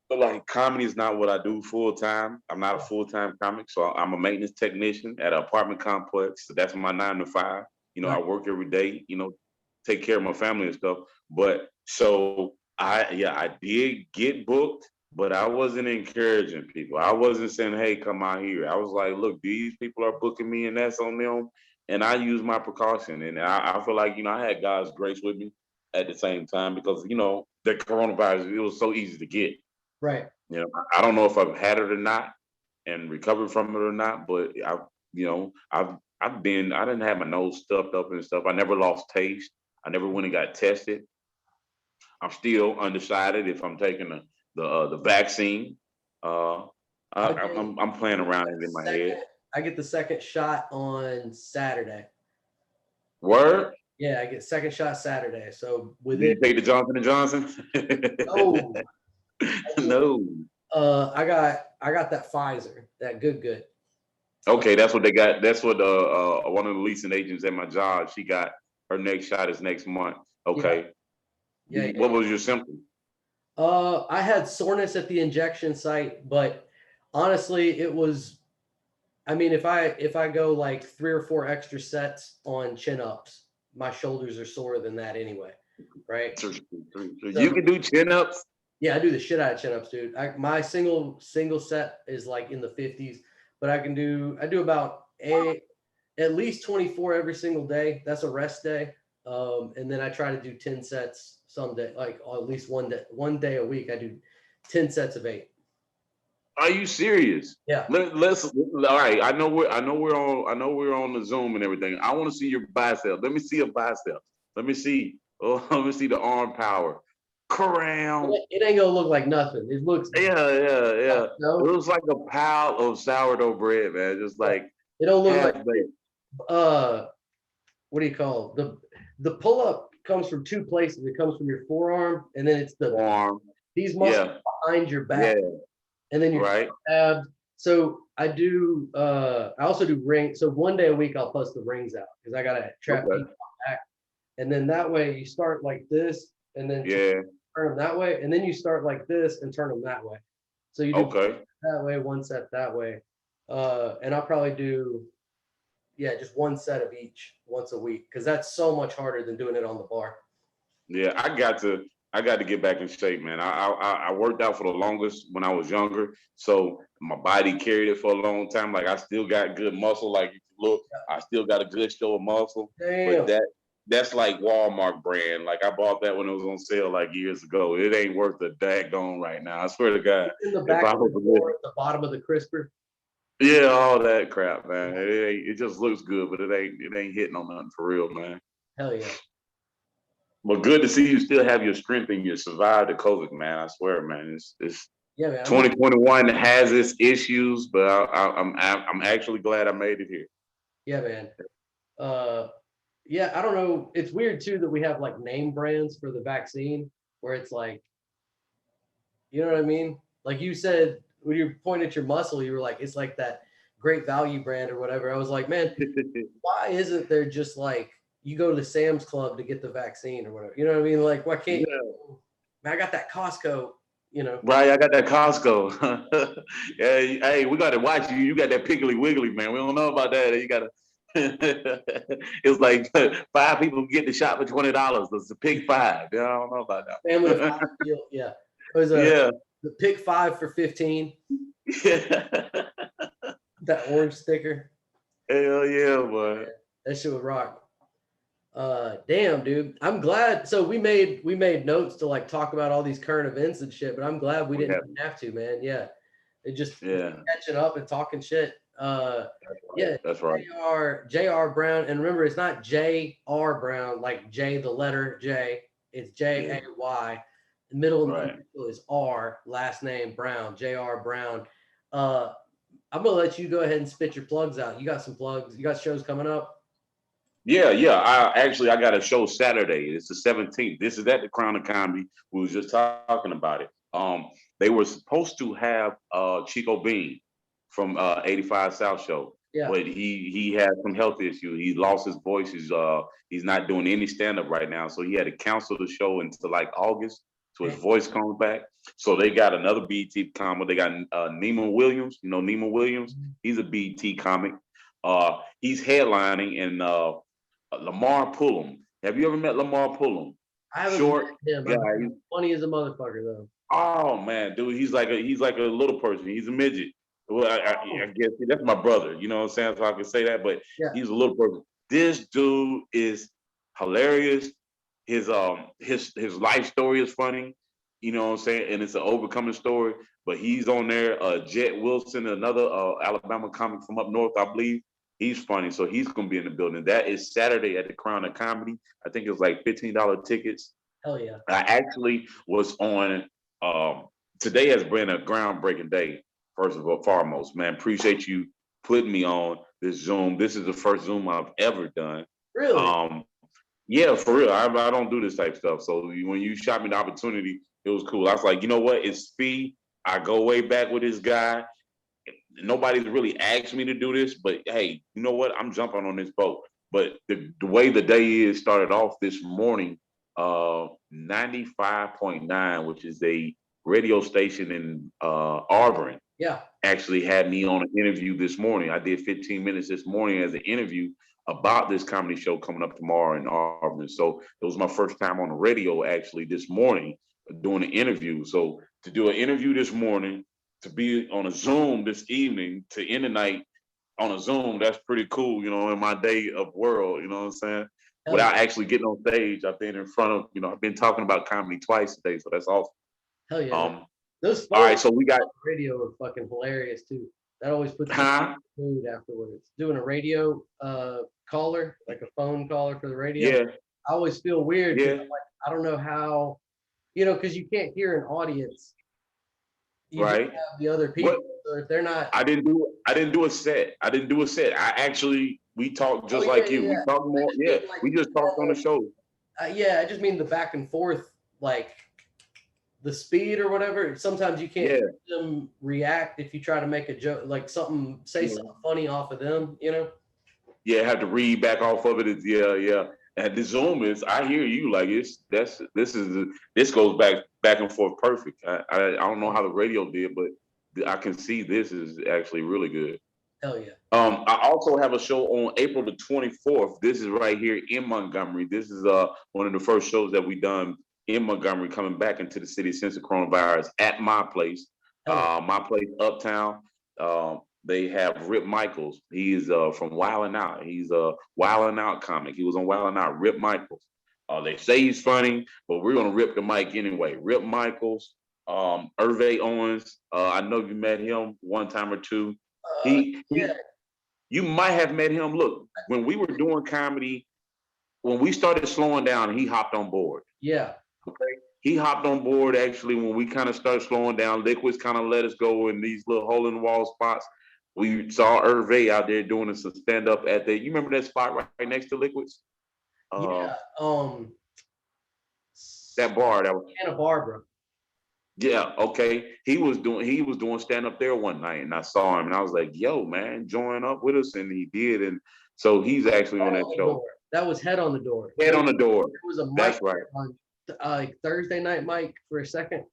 But like comedy is not what I do full time. I'm not a full time comic, so I'm a maintenance technician at an apartment complex. So that's my 9 to 5. I work every day, take care of my family and stuff. But so I did get booked, but I wasn't encouraging people. I wasn't saying, hey, come out here. I was like, look, these people are booking me and that's on them. And I use my precaution. And I feel like, I had God's grace with me at the same time because, the coronavirus, it was so easy to get. Right. I don't know if I've had it or not and recovered from it or not, but I didn't have my nose stuffed up and stuff. I never lost taste. I never went and got tested. I'm still undecided if I'm taking the vaccine. I'm playing around in my head. I get the second shot on Saturday. Word? Yeah, I get second shot Saturday. So you take the Johnson & Johnson? No. No. I got that Pfizer, that good. Okay, that's what they got. That's what one of the leasing agents at my job, she got her next shot is next month. Okay. Yeah. What was your symptom? I had soreness at the injection site, but honestly, it was, I mean, if I go like 3 or 4 extra sets on chin ups, my shoulders are sore than that anyway. Right. So you can do chin ups? Yeah, I do the shit out of chin ups, dude. My single set is like in the 50s, but I do about at least 24 every single day. That's a rest day. And then I try to do 10 sets someday, like at least one day a week. I do 10 sets of 8. Are you serious? Yeah. Let's all right. I know we're on the Zoom and everything. I want to see your bicep. Let me see a bicep. Let me see. Oh, let me see the arm power. Cram. It ain't gonna look like nothing. It looks. Yeah. No? It looks like a pile of sourdough bread, man. Just like it don't look like. What do you call it? The pull up comes from 2 places. It comes from your forearm, and then it's the forearm. These muscles behind your back, and then your abs. So I do. I also do rings. So one day a week I'll bust the rings out because I got a trapeze on my back, and then that way you start like this, and then turn them that way, and then you start like this and turn them that way. So you do that way, 1 set that way, and I'll probably do. Yeah, just 1 set of each once a week because that's so much harder than doing it on the bar. Yeah, I got to get back in shape, man. I worked out for the longest when I was younger, so my body carried it for a long time. Like I still got good muscle. Like if you look, I still got a good show of muscle. Damn. But that's like Walmart brand. Like I bought that when it was on sale like years ago. It ain't worth a daggone right now. I swear to God. In the back of the door at the bottom of the crisper. Yeah, all that crap, man. It just looks good, but it ain't hitting on nothing for real, man. Hell yeah. Well, good to see you still have your strength and you survived the COVID, man. I swear, man. It's yeah, man. 2021 has its issues, but I'm actually glad I made it here. Yeah, man. Yeah, I don't know. It's weird too that we have like name brands for the vaccine where it's like, you know what I mean? Like you said, when you point at your muscle, you were like, it's like that Great Value brand or whatever. I was like, man, why isn't there just like you go to the Sam's Club to get the vaccine or whatever? You know what I mean? Like, why can't you? Man, I got that Costco, Right, I got that Costco. Yeah, hey, we got to watch you. You got that Piggly Wiggly, man. We don't know about that. You got to. It's like 5 people get the shot for $20. It's a pick 5. Yeah, I don't know about that. Family of 5 deal. Yeah. It was the pick 5 for 15. Yeah. That orange sticker. Hell yeah, boy. That shit would rock. Damn, dude. I'm glad. So we made notes to like talk about all these current events and shit, but I'm glad we didn't have to, man. Yeah. It just catching up and talking shit. That's right. J.R. Brown, and remember, it's not J.R. Brown like J, the letter J. It's J.A.Y. The middle is R. Last name Brown. J.R. Brown. I'm gonna let you go ahead and spit your plugs out. You got some plugs. You got shows coming up. Yeah. I got a show Saturday. It's the 17th. This is at the Crown of Comedy. We was just talking about it. They were supposed to have Chico Bean from 85 South Show. Yeah. But he had some health issues. He lost his voice. He's not doing any stand-up right now. So he had to cancel the show until like August so his voice comes back. So they got another BET comic. They got Neiman Williams. You know Neiman Williams? He's a BET comic. He's headlining, and Lamar Pullum. Have you ever met Lamar Pullum? I haven't met Short him. guy. I've heard he's funny as a motherfucker though. Oh man, dude, he's like a little person. He's a midget. Well, I Oh, guess that's my brother. You know what I'm saying? So I can say that, but yeah. he's a little person. This dude is hilarious. His life story is funny. You know what I'm saying? And it's an overcoming story. But he's on there. Jet Wilson, another Alabama comic from up north, I believe. He's funny, so he's gonna be in the building. That is Saturday at the Crown of Comedy. I think it's like $15 tickets. Hell yeah. I actually was on. Um, Today has been a groundbreaking day. First of all, foremost, man, appreciate you putting me on this Zoom. This is the first Zoom I've ever done. Really? Um, yeah, for real. I don't do this type stuff. So when you shot me the opportunity, it was cool. I was like, you know what? It's speed. I go way back with this guy. Nobody's really asked me to do this, but hey, you know what? I'm jumping on this boat. But the way the day is started off this morning, 95.9, which is a radio station in Auburn, Yeah. actually had me on an interview this morning. I did 15 minutes this morning as an interview about this comedy show coming up tomorrow in Auburn. So it was my first time on the radio actually this morning doing an interview. So to do an interview this morning, to be on a Zoom this evening, to end the night on a Zoom, that's pretty cool, you know, in my day of world, you know what I'm saying? Hell Without yeah. actually getting on stage, I've been in front of, I've been talking about comedy twice today, so that's awesome. Hell yeah. Those All right, phones so we got, on the radio are fucking hilarious too. That always puts me in huh? the mood afterwards. Doing a radio caller, like a phone caller for the radio. Yeah, I always feel weird because yeah, I'm like, I don't know how, because you can't hear an audience. You just right. have the other What people. So if they're not, I didn't do a set. I didn't do a set. I actually we talked oh just yeah, like yeah, you. We yeah. talked I more. just Yeah, mean like we just talked on the show. yeah, I just mean the back and forth, like the speed or whatever. Sometimes you can't Yeah, hear them react if you try to make a joke, like say yeah, something funny off of them. yeah. Have to read back off of it. Yeah, yeah. And the Zoom is. I hear you. Like this goes back and forth perfect. I don't know how the radio did, but I can see this is actually really good. Hell yeah. I also have a show on April the 24th. This is right here in Montgomery. This is one of the first shows that we done in Montgomery, coming back into the city since the coronavirus at my place. Hell yeah. My place uptown. They have Rip Michaels. He is from Wildin' Out. He's a Wildin' Out comic. He was on Wildin' Out. Rip Michaels. They say he's funny, but we're gonna rip the mic anyway. Rip Michaels, Hervé Owens. I know you met him one time or two. Yeah, You might have met him. Look, when we were doing comedy, when we started slowing down, he hopped on board. yeah. Okay. He hopped on board actually when we kind of started slowing down. Liquids kind of let us go in these little hole in the wall spots. We saw Hervé out there doing some stand up at the. You remember that spot right next to Liquids? Uh, Yeah. that bar that was. Santa Barbara. Yeah, okay. He was doing stand up there one night, and I saw him, and I was like, "Yo, man, join up with us," and he did, and so he's actually on Head that on the show. door. That was head on the door. Head on the door. There was a mic That's right. on like Thursday night mic for a second.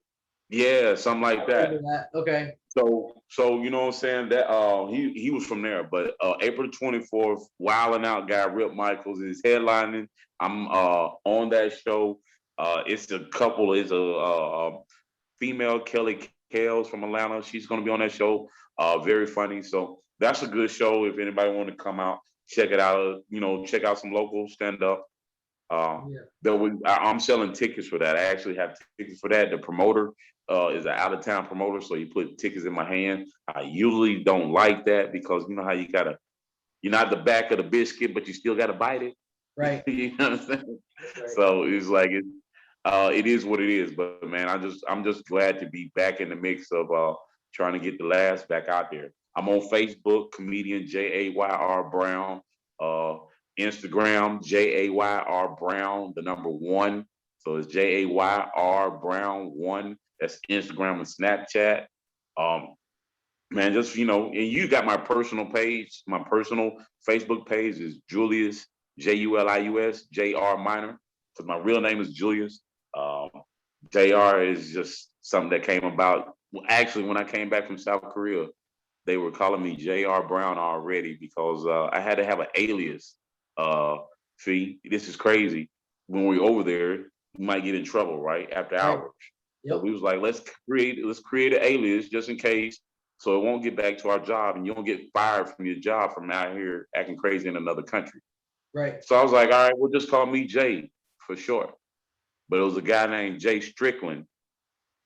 Yeah, something I like remember that. that. Okay. So you know what I'm saying? That he was from there. But April 24th, Wildin' Out guy Rip Michaels is headlining. I'm on that show. It's a couple, it's a female Kelly Kales from Atlanta. She's gonna be on that show. Very funny. So that's a good show. If anybody want to come out, check it out. Check out some local stand up. Yeah. I'm selling tickets for that. I actually have tickets for that. The promoter is an out of town promoter, so he put tickets in my hand. I usually don't like that because you know how you're not the back of the biscuit, but you still gotta bite it. Right. You know what I'm saying? Right. So it's like it is what it is. But man, I'm just glad to be back in the mix of trying to get the laughs back out there. I'm on Facebook, comedian JAYR Brown. Uh, Instagram, JAYR Brown, the number one. So it's JAYR Brown one. That's Instagram and Snapchat. Um, Man, just and you got my personal page. My personal Facebook page is Julius Julius JR Minor. Because my real name is Julius. Um, JR is just something that came about. Well, actually, when I came back from South Korea, they were calling me JR Brown already because I had to have an alias. Uh, Fee, this is crazy. When we're over there, we might get in trouble, right? After Right. hours. So Yep. we was like, let's create an alias just in case, so it won't get back to our job and you don't get fired from your job from out here acting crazy in another country. Right. So I was like, all right, we'll just call me Jay for short. But it was a guy named Jay Strickland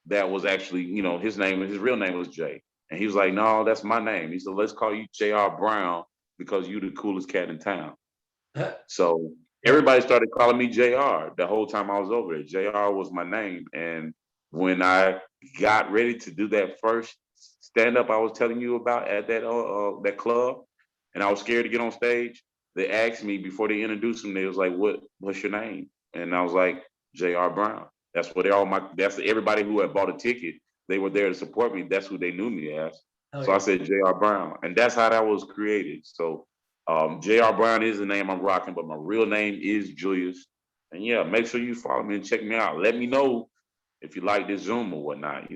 that was actually, his real name was Jay. And he was like, no, that's my name. He said, let's call you J.R. Brown because you the coolest cat in town. So everybody started calling me JR the whole time I was over there. JR was my name. And when I got ready to do that first stand up I was telling you about at that club, and I was scared to get on stage, they asked me before they introduced me, they was like, what's your name? And I was like, JR Brown. That's everybody who had bought a ticket. They were there to support me. That's who they knew me as. So I said JR Brown. And that's how that was created. So J.R. Brown is the name I'm rocking, but my real name is Julius. And yeah, make sure you follow me and check me out. Let me know if you like this Zoom or whatnot,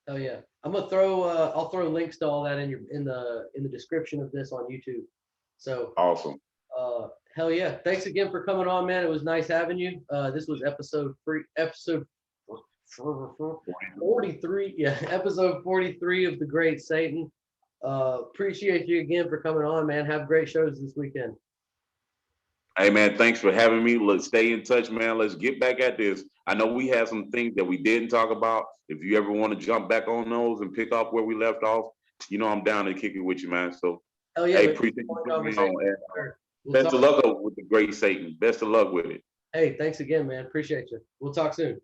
Oh yeah. I'm gonna throw I'll throw links to all that in the description of this on YouTube. So Awesome. hell yeah. Thanks again for coming on, man. It was nice having you. This was episode 43. Yeah, episode 43 of The Great Satan. Appreciate you again for coming on, man. Have great shows this weekend. Hey man, thanks for having me. Let's stay in touch, man. Let's get back at this. I know we had some things that we didn't talk about. If you ever want to jump back on those and pick up where we left off, I'm down to kick it with you, man. So hell yeah, hey, appreciate you putting me on. Best of luck with The Great Satan. Best of luck with it. Hey, thanks again, man. Appreciate you. We'll talk soon.